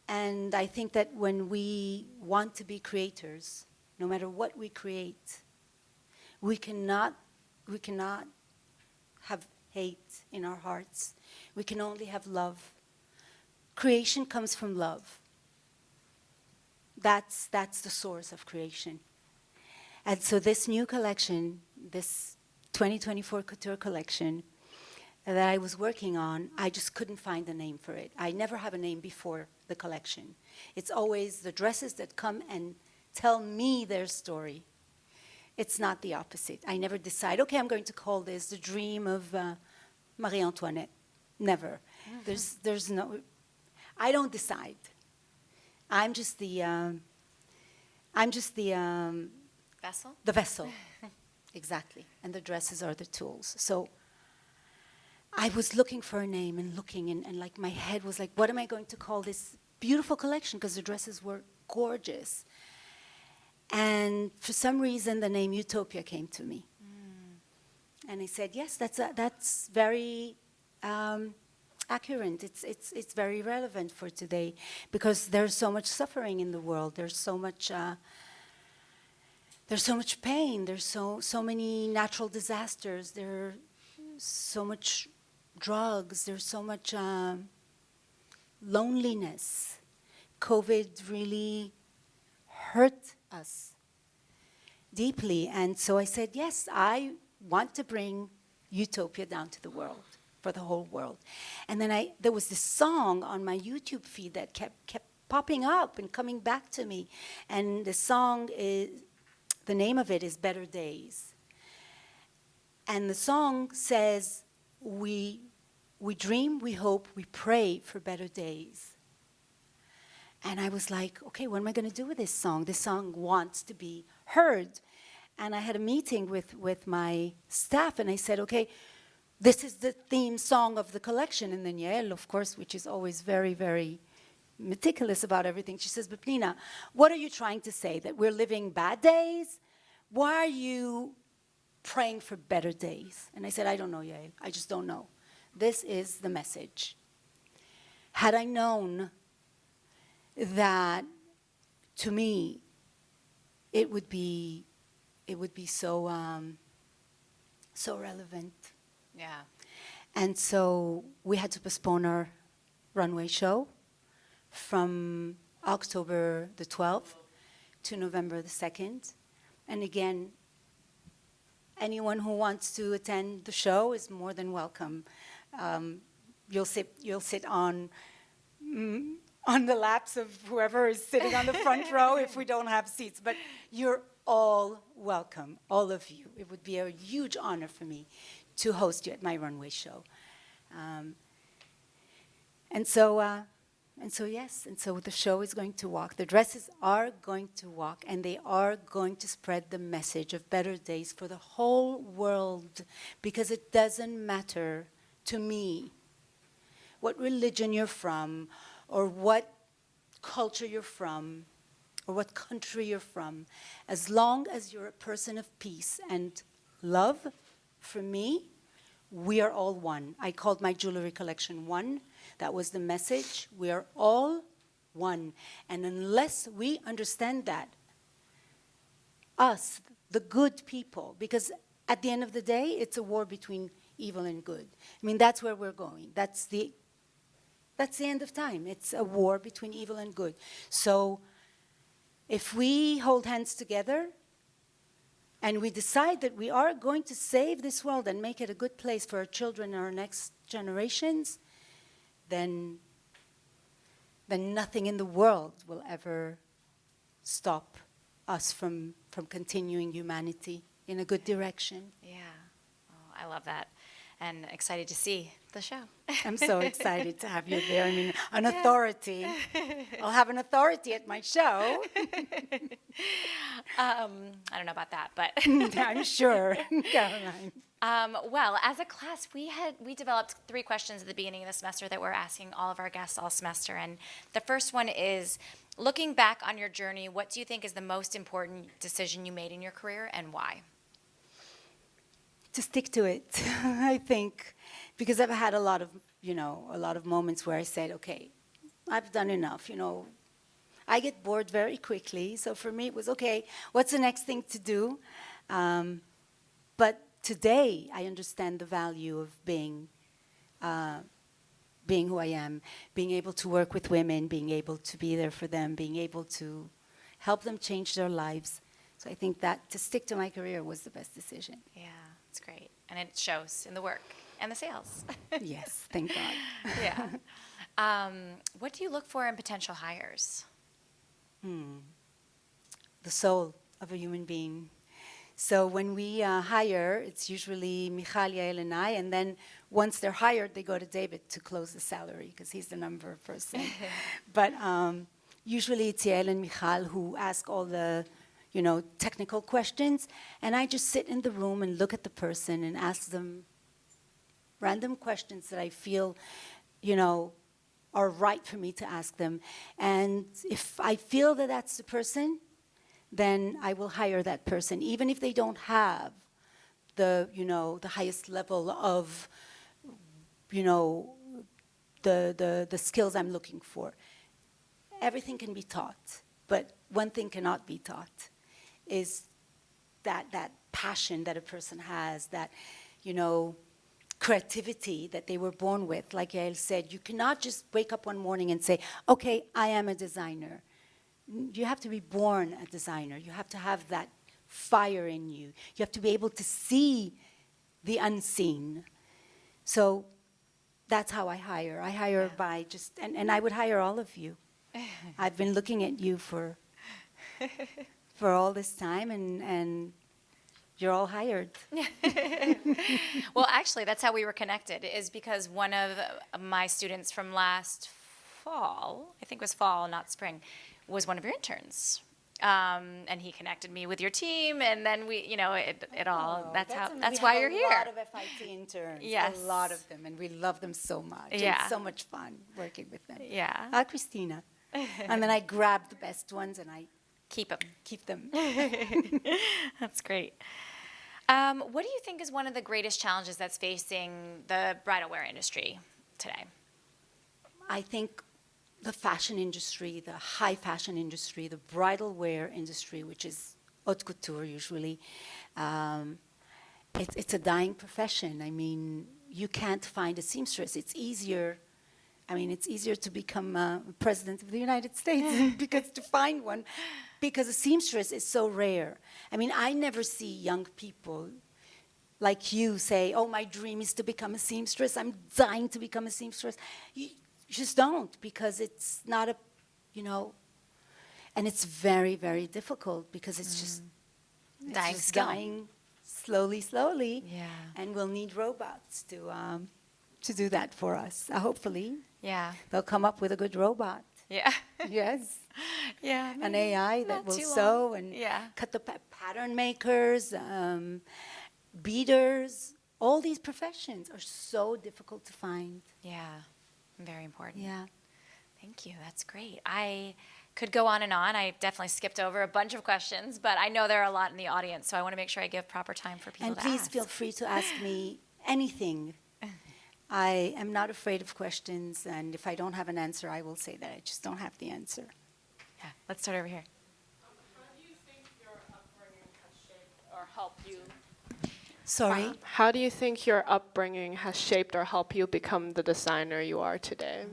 And I think that when we want to be creators, no matter what we create, we cannot have hate in our hearts. We can only have love. Creation comes from love. That's the source of creation. And so this new collection, this 2024 couture collection that I was working on, I just couldn't find a name for it. I never have a name before the collection. It's always the dresses that come and tell me their story. It's not the opposite. I never decide, okay, I'm going to call this the dream of Marie Antoinette. Never. There's no, I don't decide. I'm just the Vessel? the vessel. Exactly. And the dresses are the tools. So I was looking for a name and looking, and like my head was like, what am I going to call this beautiful collection? Because the dresses were gorgeous. And for some reason, the name Utopia came to me. And I said, yes, that's very accurate. It's very relevant for today, because there's so much suffering in the world. There's so much pain. There's so many natural disasters. There's so much drugs. There's so much loneliness. COVID really hurt us deeply. And so I said, yes, I want to bring utopia down to the world, for the whole world. And then there was this song on my YouTube feed that kept popping up and coming back to me. And the name of it is Better Days. And the song says, we dream, we hope, we pray for better days. And I was like, okay, what am I going to do with this song? This song wants to be heard. And I had a meeting with my staff, and I said, okay, this is the theme song of the collection. And then Yael, of course, which is always very, very meticulous about everything, she says, but Pnina, what are you trying to say? That we're living bad days? Why are you praying for better days. And I said, I don't know, Yael. I just don't know. This is the message. Had I known that, to me, it would be so so relevant. Yeah. And so we had to postpone our runway show from October the 12th to November the 2nd. And again, anyone who wants to attend the show is more than welcome. You'll sit on the laps of whoever is sitting on the front row if we don't have seats. But you're all welcome, all of you. It would be a huge honor for me to host you at my runway show. And so the show is going to walk. The dresses are going to walk, and they are going to spread the message of better days for the whole world, because it doesn't matter to me what religion you're from, or what culture you're from, or what country you're from. As long as you're a person of peace and love, for me, we are all one. I called my jewelry collection One. That was the message. We are all one. And unless we understand that, us, the good people, because at the end of the day, it's a war between evil and good. I mean, that's where we're going. That's the end of time. It's a war between evil and good. So if we hold hands together and we decide that we are going to save this world and make it a good place for our children and our next generations, then nothing in the world will ever stop us from continuing humanity in a good direction. Yeah. Oh, I love that. And excited to see the show. I'm so excited to have you there. I mean, an authority. I'll have an authority at my show. I don't know about that, but I'm sure, Caroline. well, as a class, we developed 3 questions at the beginning of the semester that we're asking all of our guests all semester. And the first one is, looking back on your journey, what do you think is the most important decision you made in your career, and why? To stick to it, I think, because I've had a lot of moments where I said, okay, I've done enough, I get bored very quickly, so for me it was, okay, what's the next thing to do? But today I understand the value of being who I am, being able to work with women, being able to be there for them, being able to help them change their lives. So I think that to stick to my career was the best decision. Yeah, it's great. And it shows in the work and the sales. Yes, thank God. Yeah. What do you look for in potential hires? The soul of a human being. So when we hire, it's usually Michal, Yael, and I, and then once they're hired, they go to David to close the salary, because he's the number person. But usually it's Yael and Michal who ask all the technical questions, and I just sit in the room and look at the person and ask them random questions that I feel, are right for me to ask them. And if I feel that that's the person, then I will hire that person, even if they don't have the highest level of, the skills I'm looking for. Everything can be taught, but one thing cannot be taught, is that passion that a person has, that, creativity that they were born with. Like Yael said, you cannot just wake up one morning and say, okay, I am a designer. You have to be born a designer. You have to have that fire in you. You have to be able to see the unseen. So that's how I hire. I hire by just, and I would hire all of you. I've been looking at you for all this time, and you're all hired. Well, actually, that's how we were connected, is because one of my students from last fall, I think it was fall, not spring, was one of your interns. And he connected me with your team, and then we, it all, that's why you're here. We have a lot of FIT interns, Yes. a lot of them, and we love them so much. Yeah. It's so much fun working with them. Yeah. Christina. And then I grab the best ones and I Keep them. keep them. That's great. What do you think is one of the greatest challenges that's facing the bridal wear industry today? I think the fashion industry, the high fashion industry, the bridal wear industry, which is haute couture usually, it's a dying profession. I mean, you can't find a seamstress. It's easier. I mean, it's easier to become president of the United States because to find one, because a seamstress is so rare. I mean, I never see young people like you say, "Oh, my dream is to become a seamstress. I'm dying to become a seamstress." You just don't, because it's not a, you know, and it's very, very difficult because it's just Dying it's just skill. dying slowly. Yeah. And we'll need robots to do that for us. Hopefully, Yeah. they'll come up with a good robot. Yeah. Yes, Yeah. an AI that not will too long. sew and Yeah. cut the pattern makers, beaders. All these professions are so difficult to find. Yeah. Very important. Yeah. Thank you. That's great. I could go on and on. I definitely skipped over a bunch of questions, but I know there are a lot in the audience, so I want to make sure I give proper time for people And to please ask. feel free to ask me anything. I am not afraid of questions, and if I don't have an answer, I will say that I just don't have the answer. Yeah. Let's start over here. How do you think your upbringing has shaped or helped you? Sorry? How do you think your upbringing has shaped or helped you become the designer you are today?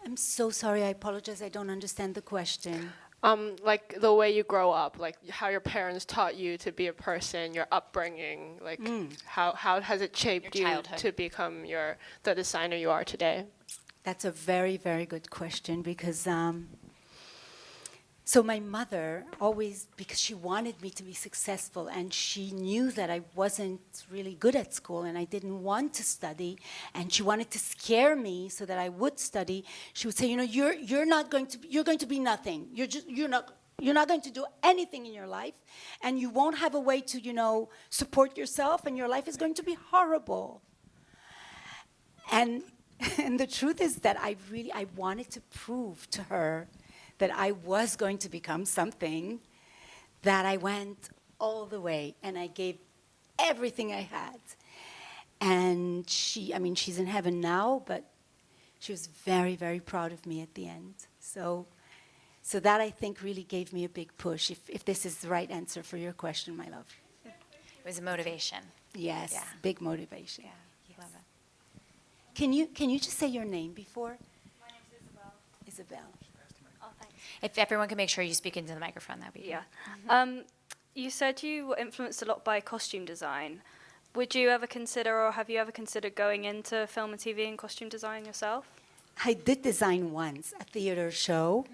I'm so sorry. I apologize. I don't understand the question. Like the way you grow up, like how your parents taught you to be a person, your upbringing, like how has it shaped Your you childhood. to become the designer you are today? That's a very, very good question because, so my mother always, because she wanted me to be successful and she knew that I wasn't really good at school and I didn't want to study and she wanted to scare me so that I would study, she would say, you know, you're going to be nothing. You're not going to do anything in your life and you won't have a way to, you know, support yourself and your life is going to be horrible. And the truth is that I wanted to prove to her that I was going to become something, that I went all the way and I gave everything I had. And she's in heaven now, but she was very, very proud of me at the end. So that I think really gave me a big push, if this is the right answer for your question, my love. It was a motivation. Yes, Yeah. big motivation. Yeah. Yes. Love it. Can you just say your name before? My name's Isabel. Isabel. Oh, thanks. If everyone can make sure you speak into the microphone, that'd be Yeah. great. You said you were influenced a lot by costume design. Would you ever consider, or have you ever considered going into film and TV and costume design yourself? I did design once a theater show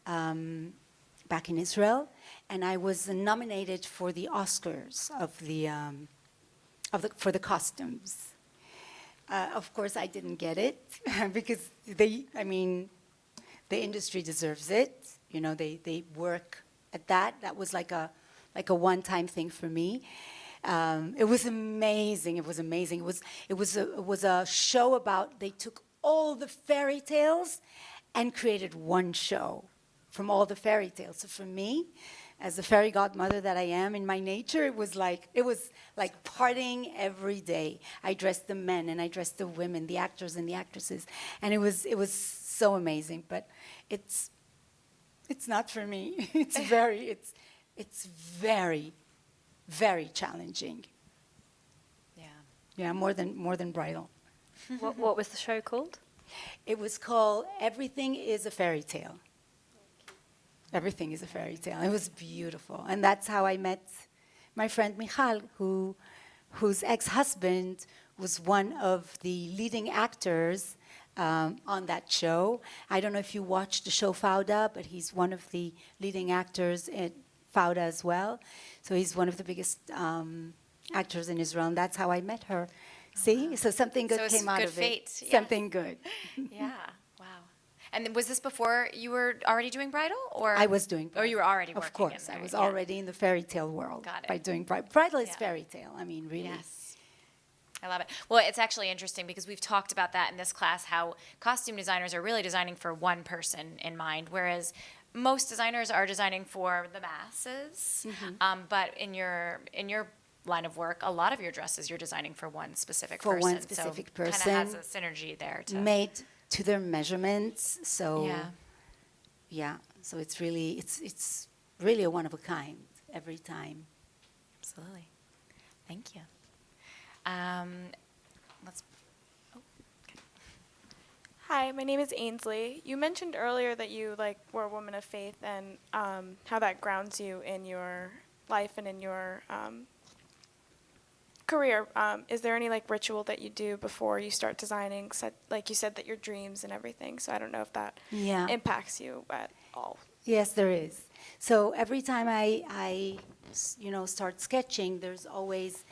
back in Israel, and I was nominated for the Oscars for the costumes. Of course, I didn't get it because the industry deserves it. You know, they work at that. That was like a one-time thing for me. It was amazing. It was amazing. It was a show about, they took all the fairy tales and created one show from all the fairy tales. So for me, as the fairy godmother that I am in my nature, it was like partying every day. I dressed the men and I dressed the women, the actors and the actresses, and it was so amazing. But it's not for me. It's very, very challenging. Yeah. Yeah, more than bridal. What was the show called? It was called Everything is a Fairy Tale. Everything is a fairy tale. It was beautiful. And that's how I met my friend Michal, whose ex-husband was one of the leading actors on that show. I don't know if you watched the show Fauda, but he's one of the leading actors in Fauda as well. So he's one of the biggest actors in Israel, and that's how I met her. See? Wow. So something good So it's came out good of fate, it. yes. Something good. Yeah. Wow. And was this before you were already doing bridal, or I was doing bridal. Or you were already working? Of course. in I was there, yeah. already in the fairy tale world. Got it. By doing bridal. Bridal is Yeah. fairy tale. I mean, really. Yes. I love it. Well, it's actually interesting because we've talked about that in this class, how costume designers are really designing for one person in mind, whereas most designers are designing for the masses. But in your line of work, a lot of your dresses you're designing for one specific For person. one specific so person. Kind of has a synergy there. Made to their measurements. So Yeah. yeah. So it's really a one of a kind every time. Absolutely. Thank you. Let's. Oh, okay. Hi, my name is Ainsley. You mentioned earlier that you were a woman of faith and how that grounds you in your life and in your career. Is there any ritual that you do before you start designing? Like you said that your dreams and everything. So I don't know if that Yeah. impacts you at all. Yes, there is. So every time I start sketching, there's always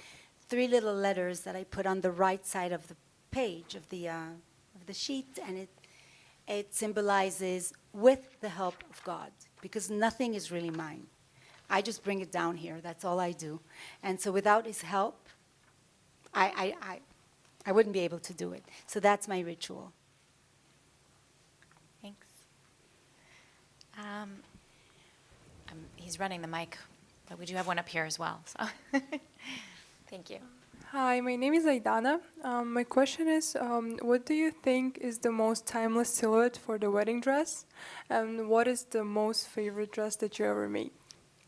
3 little letters that I put on the right side of the page of the sheet, and it symbolizes with the help of God, because nothing is really mine. I just bring it down here. That's all I do. And so without His help, I wouldn't be able to do it. So that's my ritual. Thanks. He's running the mic, but we do have one up here as well. So, thank you. Hi, my name is Aidana. My question is, what do you think is the most timeless silhouette for the wedding dress? And what is the most favorite dress that you ever made?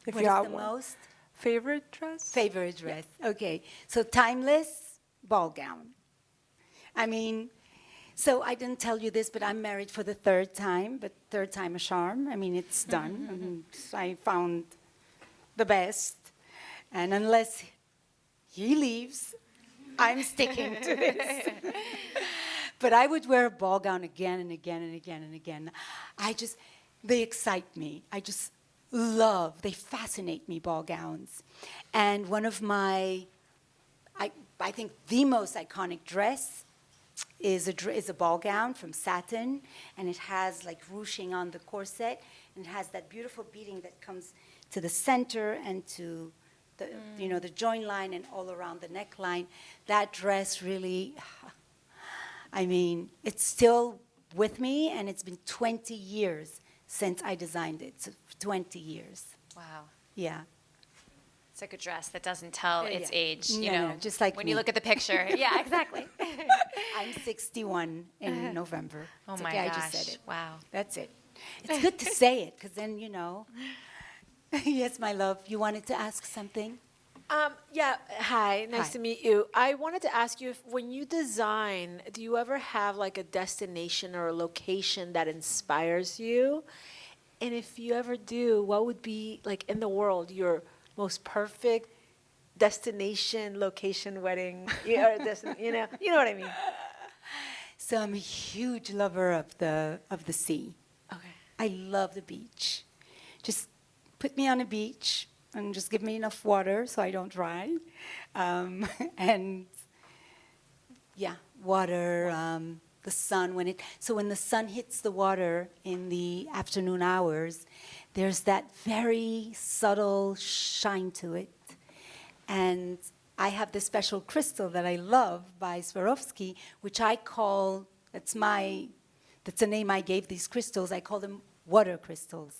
If What you is have the one. most Favorite dress? favorite dress? Okay. So timeless ball gown. I mean, so I didn't tell you this, but I'm married for the 3rd time, but 3rd time a charm. I mean, it's done. And I found the best. And unless he leaves, I'm sticking to this. But I would wear a ball gown again and again and again and again. They excite me. I just they fascinate me, ball gowns. And one of my, I think the most iconic dress is a ball gown from satin, and it has ruching on the corset, and it has that beautiful beading that comes to the center and to the join line and all around the neckline. That dress really, I mean, it's still with me, and it's been 20 years since I designed it. So 20 years. Wow. Yeah. It's like a dress that doesn't tell its Yeah. age. No, You no, know, just like when me. you look at the picture. Yeah, exactly. I'm 61 in November. Oh It's my okay, gosh! I just said it. Wow. That's it. It's good to say it, because then you know. Yes, my love. You wanted to ask something? Yeah, hi, nice Hi. to meet you. I wanted to ask you, if when you design, do you ever have a destination or a location that inspires you? And if you ever do, what would be, in the world, your most perfect destination, location, wedding, you know what I mean? So I'm a huge lover of the sea. Okay. I love the beach. Just put me on a beach and just give me enough water so I don't dry. And yeah, water, the sun. When the sun hits the water in the afternoon hours, there's that very subtle shine to it. And I have this special crystal that I love by Swarovski, which I call, that's the name I gave these crystals. I call them water crystals.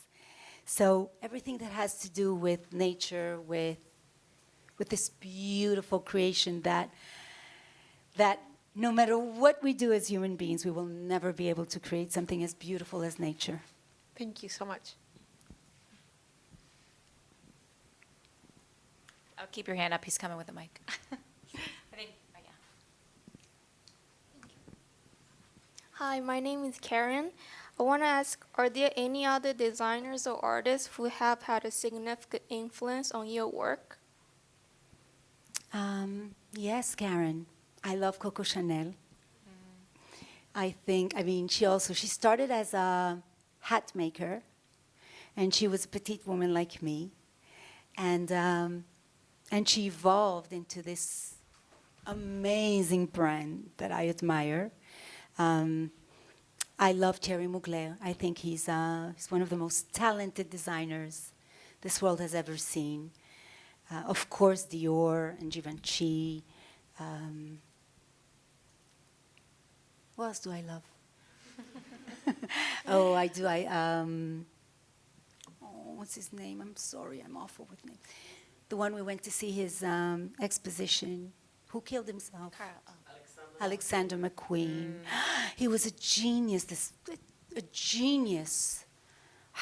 So everything that has to do with nature, with this beautiful creation that no matter what we do as human beings, we will never be able to create something as beautiful as nature. Thank you so much. Oh, keep your hand up. He's coming with the mic. I think. Oh, yeah. Hi, my name is Karen. I want to ask, are there any other designers or artists who have had a significant influence on your work? Yes, Karen. I love Coco Chanel. She started as a hat maker, and she was a petite woman like me. And she evolved into this amazing brand that I admire. I love Thierry Mugler. I think he's one of the most talented designers this world has ever seen. Of course, Dior and Givenchy. What else do I love? Oh, I do. What's his name? I'm sorry, I'm awful with names. the one we went to see his exposition. Who killed himself? Alexander McQueen. He was a genius, a genius.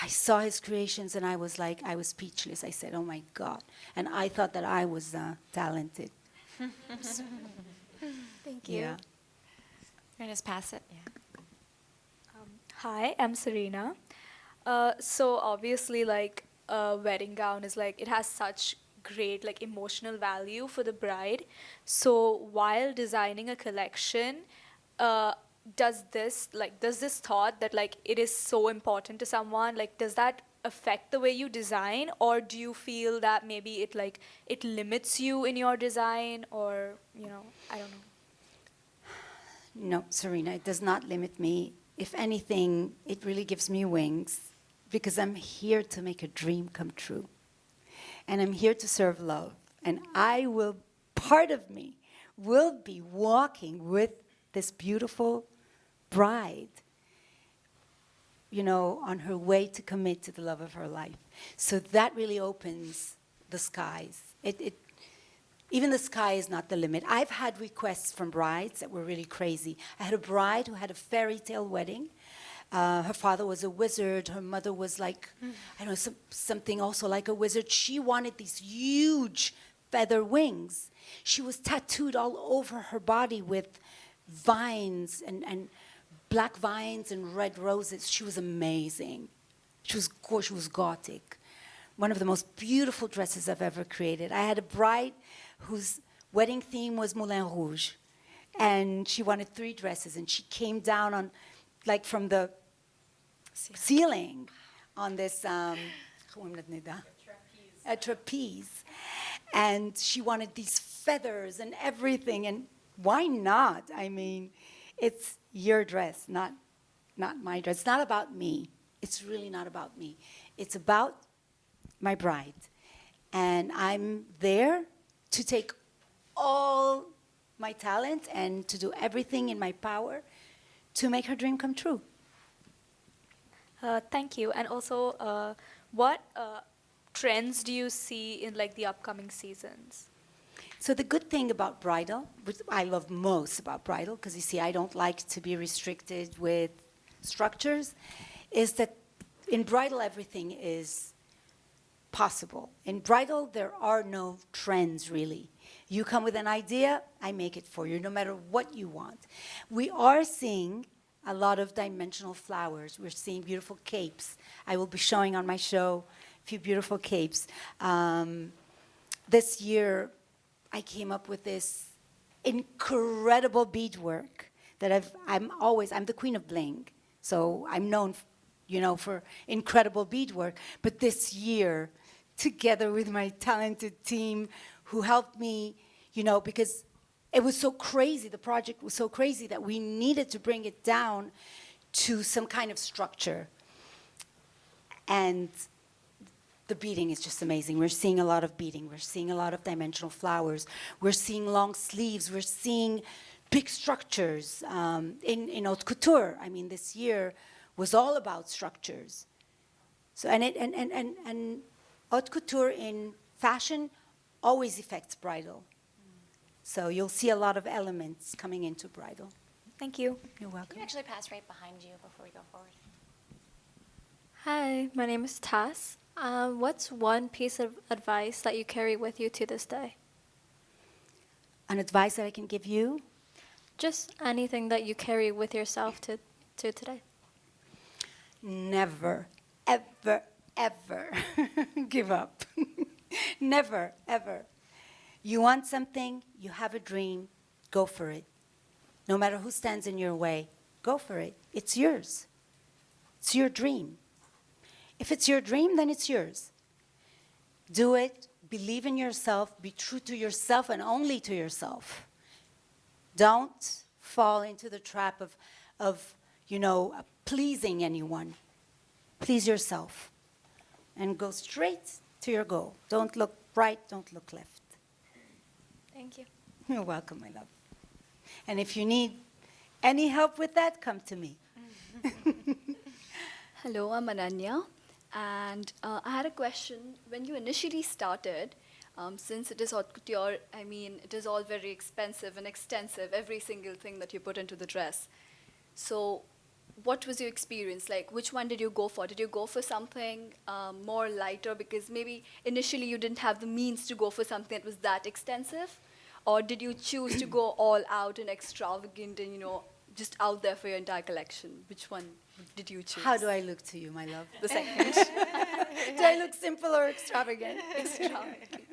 I saw his creations and I was speechless. I said, oh my God. And I thought that I was talented. Thank you. Yeah. We're gonna just pass it. Yeah. Hi, I'm Serena. So obviously, like a wedding gown is like it has such great like emotional value for the bride. So while designing a collection, does this thought that like it is so important to someone, like does that affect the way you design, or do you feel that maybe it limits you in your design, or I don't know. No, Serena, it does not limit me. If anything, it really gives me wings because I'm here to make a dream come true. And I'm here to serve love. And part of me will be walking with this beautiful bride, on her way to commit to the love of her life. So that really opens the skies. Even the sky is not the limit. I've had requests from brides that were really crazy. I had a bride who had a fairy tale wedding. Her father was a wizard. Her mother was like, I don't know, something also like a wizard. She wanted these huge feather wings. She was tattooed all over her body with vines and black vines and red roses. She was amazing. She was gorgeous. She was gothic. One of the most beautiful dresses I've ever created. I had a bride whose wedding theme was Moulin Rouge. And she wanted 3 dresses. And she came down from the ceiling on this, a trapeze. And she wanted these feathers and everything. And why not? I mean, it's your dress, not my dress. It's not about me. It's really not about me. It's about my bride. And I'm there to take all my talent and to do everything in my power to make her dream come true. Thank you. And also, what trends do you see in like the upcoming seasons? So the good thing about bridal, which I love most about bridal, because you see, I don't like to be restricted with structures, is that in bridal everything is possible. In bridal, there are no trends, really. You come with an idea, I make it for you, no matter what you want. We are seeing a lot of dimensional flowers. We're seeing beautiful capes. I will be showing on my show a few beautiful capes. This year, I came up with this incredible beadwork that I'm the queen of bling. So I'm known, for incredible beadwork. But this year, together with my talented team who helped me, because it was so crazy, the project was so crazy that we needed to bring it down to some kind of structure. And the beading is just amazing. We're seeing a lot of beading. We're seeing a lot of dimensional flowers. We're seeing long sleeves. We're seeing big structures in haute couture. I mean, this year was all about structures. So and haute couture in fashion always affects bridal. So you'll see a lot of elements coming into bridal. Thank you. You're welcome. Can you actually pass right behind you before we go forward? Hi, my name is Tass. What's one piece of advice that you carry with you to this day? An advice that I can give you? Just anything that you carry with yourself to today. Never, ever, ever give up. Never, ever. You want something, you have a dream, go for it. No matter who stands in your way, go for it. It's yours. It's your dream. If it's your dream, then it's yours. Do it, believe in yourself, be true to yourself and only to yourself. Don't fall into the trap of pleasing anyone. Please yourself and go straight to your goal. Don't look right, don't look left. Thank you. You're welcome, my love. And if you need any help with that, come to me. Hello, I'm Ananya. And I had a question. When you initially started, Since it is haute couture, I mean, it is all very expensive and extensive, every single thing that you put into the dress. So what was your experience like? Which one did you go for? Did you go for something more lighter because maybe initially you didn't have the means to go for something that was that extensive? Or did you choose to go all out and extravagant and, just out there for your entire collection? Which one did you choose? How do I look to you, my love? The second. Do I look simple or extravagant? Extravagant.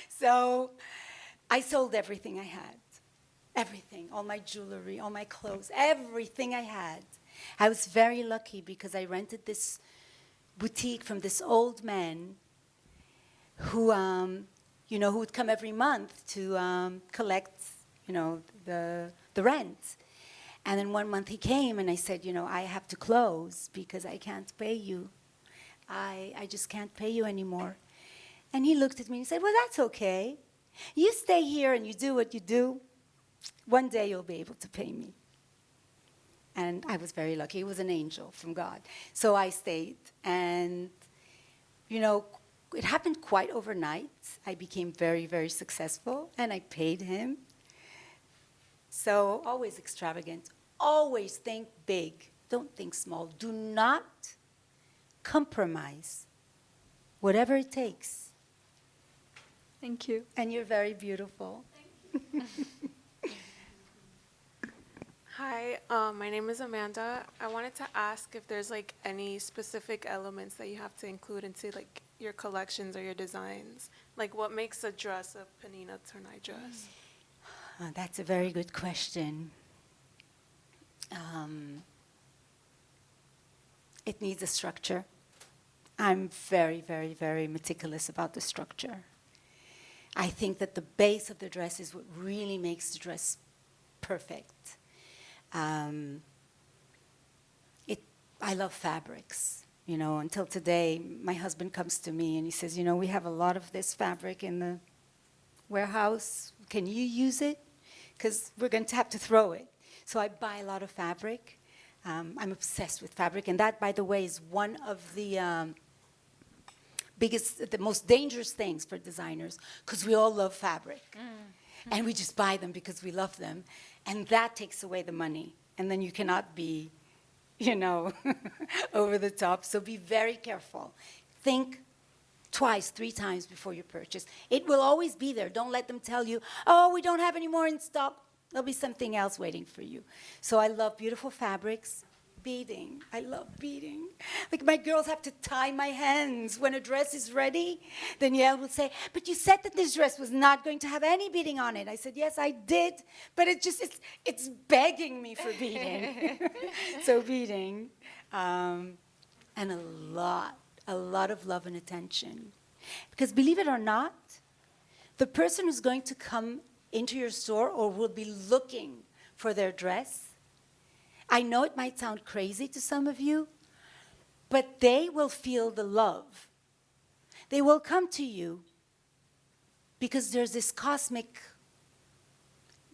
So I sold everything I had. Everything, all my jewelry, all my clothes, everything I had. I was very lucky because I rented this boutique from this old man who, who would come every month to collect, the rent. And then one month he came and I said, I have to close because I can't pay you. I just can't pay you anymore. And he looked at me and said, well, that's okay. You stay here and you do what you do. One day you'll be able to pay me. And I was very lucky. He was an angel from God. So I stayed. And, it happened quite overnight. I became very, very successful. And I paid him. So always extravagant. Always think big. Don't think small. Do not compromise. Whatever it takes. Thank you. And you're very beautiful. Hi, my name is Amanda. I wanted to ask if there's any specific elements that you have to include into your collections or your designs. What makes a dress a Pnina Tornai dress? That's a very good question. It needs a structure. I'm very, very, very meticulous about the structure. I think that the base of the dress is what really makes the dress perfect. I love fabrics. Until today, my husband comes to me and he says, we have a lot of this fabric in the warehouse. Can you use it? Because we're going to have to throw it. So I buy a lot of fabric. I'm obsessed with fabric. And that, by the way, is one of the the most dangerous things for designers, because we all love fabric. Mm-hmm. And we just buy them because we love them. And that takes away the money. And then you cannot be, over the top. So be very careful. Think twice, 3 times before you purchase. It will always be there. Don't let them tell you, oh, we don't have any more in stock. There'll be something else waiting for you. So I love beautiful fabrics. Beading. I love beading. My girls have to tie my hands when a dress is ready. Danielle will say, but you said that this dress was not going to have any beading on it. I said, yes, I did, but it's begging me for beading. So beading. And a lot of love and attention. Because believe it or not, the person who's going to come into your store or will be looking for their dress, I know it might sound crazy to some of you, but they will feel the love. They will come to you because there's this cosmic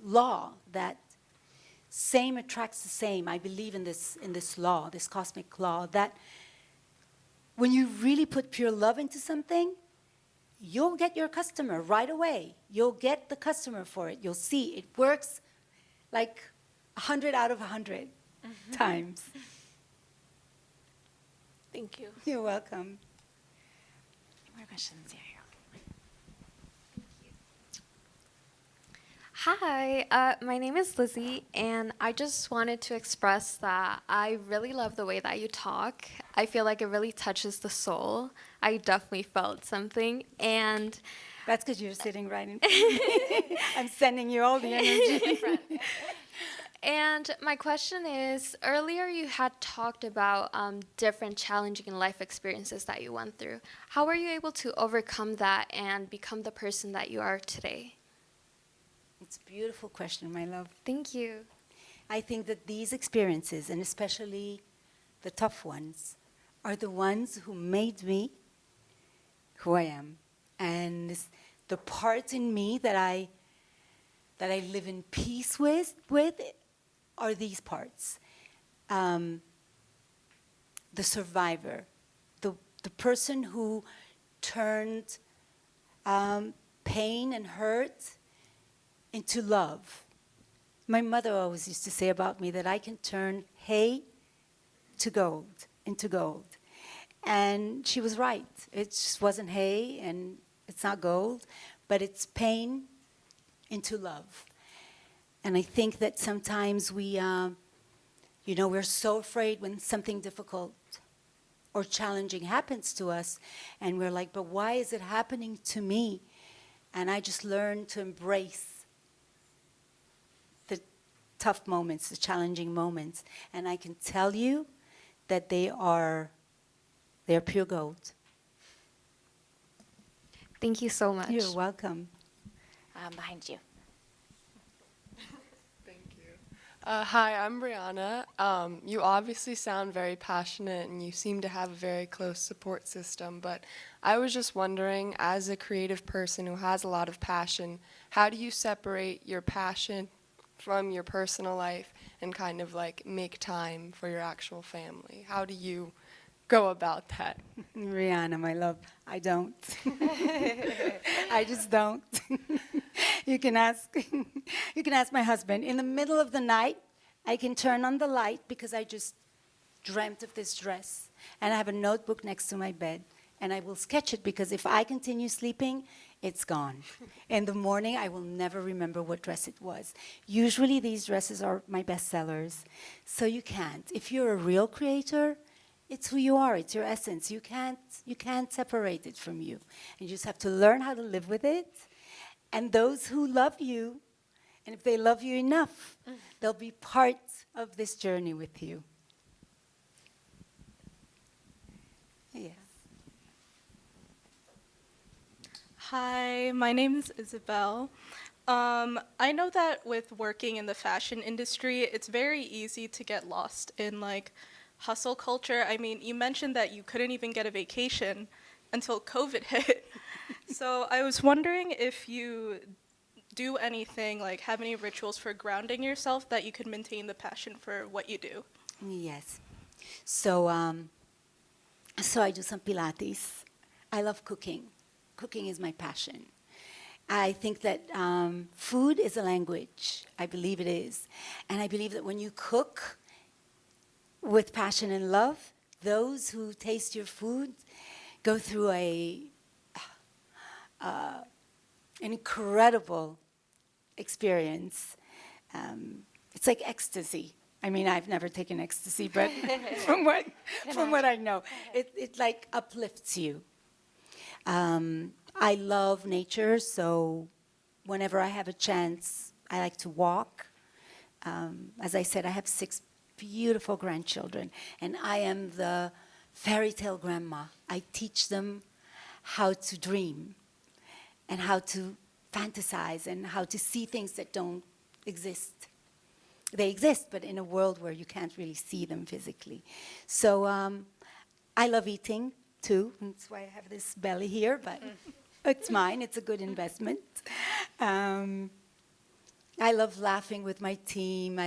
law that same attracts the same. I believe in this law, this cosmic law, that when you really put pure love into something, you'll get your customer right away. You'll get the customer for it. You'll see it works like 100 out of 100 times. Thank you. You're welcome. More questions here. Hi, my name is Lizzie, and I just wanted to express that I really love the way that you talk. I feel like it really touches the soul. I definitely felt something, and that's because you're sitting right in front of me. I'm sending you all the energy. And my question is, earlier you had talked about different challenging life experiences that you went through. How were you able to overcome that and become the person that you are today? It's a beautiful question, my love. Thank you. I think that these experiences, and especially the tough ones, are the ones who made me who I am. And the parts in me that I live in peace with are these parts. The survivor, the person who turned pain and hurt into love. My mother always used to say about me that I can turn hay to gold, into gold. And she was right. It just wasn't hay and it's not gold, but it's pain into love. And I think that sometimes we're so afraid when something difficult or challenging happens to us, and we're like, but why is it happening to me? And I just learned to embrace the tough moments, the challenging moments. And I can tell you that they're pure gold. Thank you so much. You're welcome. Behind you. Hi, I'm Brianna. You obviously sound very passionate and you seem to have a very close support system, but I was just wondering, as a creative person who has a lot of passion, how do you separate your passion from your personal life and kind of like make time for your actual family? How do you go about that? Rihanna, my love, I don't. I just don't. You can ask my husband. In the middle of the night, I can turn on the light because I just dreamt of this dress. And I have a notebook next to my bed. And I will sketch it because if I continue sleeping, it's gone. In the morning, I will never remember what dress it was. Usually, these dresses are my best sellers. So you can't. If you're a real creator, it's who you are. It's your essence. You can't separate it from you. And you just have to learn how to live with it. And those who love you, and if they love you enough, they'll be part of this journey with you. Yes. Hi, my name is Isabel. I know that with working in the fashion industry, it's very easy to get lost in like hustle culture. I mean, you mentioned that you couldn't even get a vacation until COVID hit. So I was wondering if you do anything, like have any rituals for grounding yourself that you could maintain the passion for what you do. Yes. So I do some Pilates. I love cooking. Cooking is my passion. I think that food is a language. I believe it is. And I believe that when you cook with passion and love, those who taste your food go through an incredible experience. It's like ecstasy. I mean, I've never taken ecstasy, but from what I know, it like uplifts you. I love nature, so whenever I have a chance, I like to walk. As I said, I have 6 beautiful grandchildren, and I am the fairy tale grandma. I teach them how to dream and how to fantasize and how to see things that don't exist. They exist, but in a world where you can't really see them physically. So I love eating, too. That's why I have this belly here, but it's mine. It's a good investment. I love laughing with my team.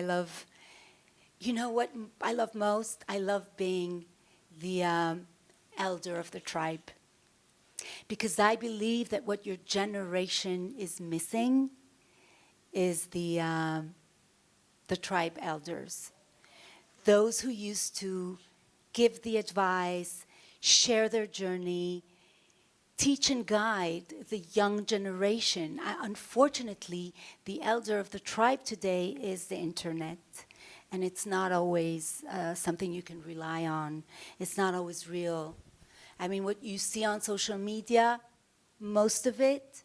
You know what I love most? I love being the elder of the tribe. Because I believe that what your generation is missing is the tribe elders. Those who used to give the advice, share their journey, teach and guide the young generation. Unfortunately, the elder of the tribe today is the internet. And it's not always something you can rely on. It's not always real. I mean, what you see on social media, most of it,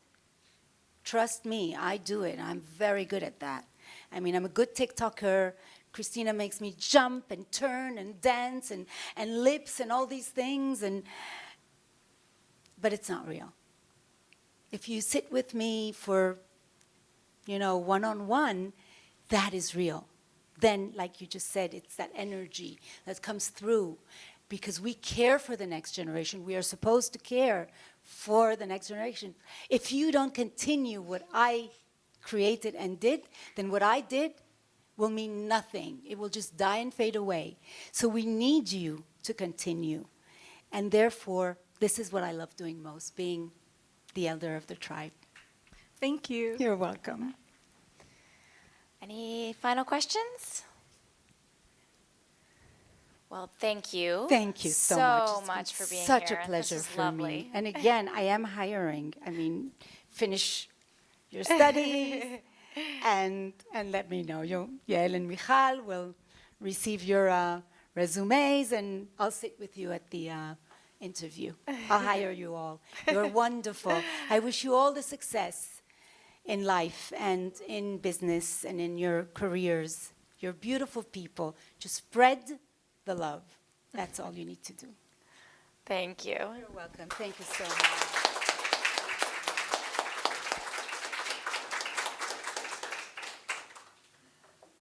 trust me, I do it. I'm very good at that. I mean, I'm a good TikToker. Christina makes me jump and turn and dance and lips and all these things. But it's not real. If you sit with me for, one-on-one, that is real. Then, like you just said, it's that energy that comes through because we care for the next generation. We are supposed to care for the next generation. If you don't continue what I created and did, then what I did will mean nothing. It will just die and fade away. So we need you to continue. And therefore, this is what I love doing most, being the elder of the tribe. Thank you. You're welcome. Any final questions? Well, thank you. Thank you so much. It's for being such here. a pleasure This is for lovely. me. And again, I am hiring. I mean, finish your studies and let me know. Yael and Michal will receive your resumes, and I'll sit with you at the interview. I'll hire you all. You're wonderful. I wish you all the success in life and in business and in your careers. You're beautiful people. Just spread the love. That's all you need to do. Thank you. You're welcome. Thank you so much.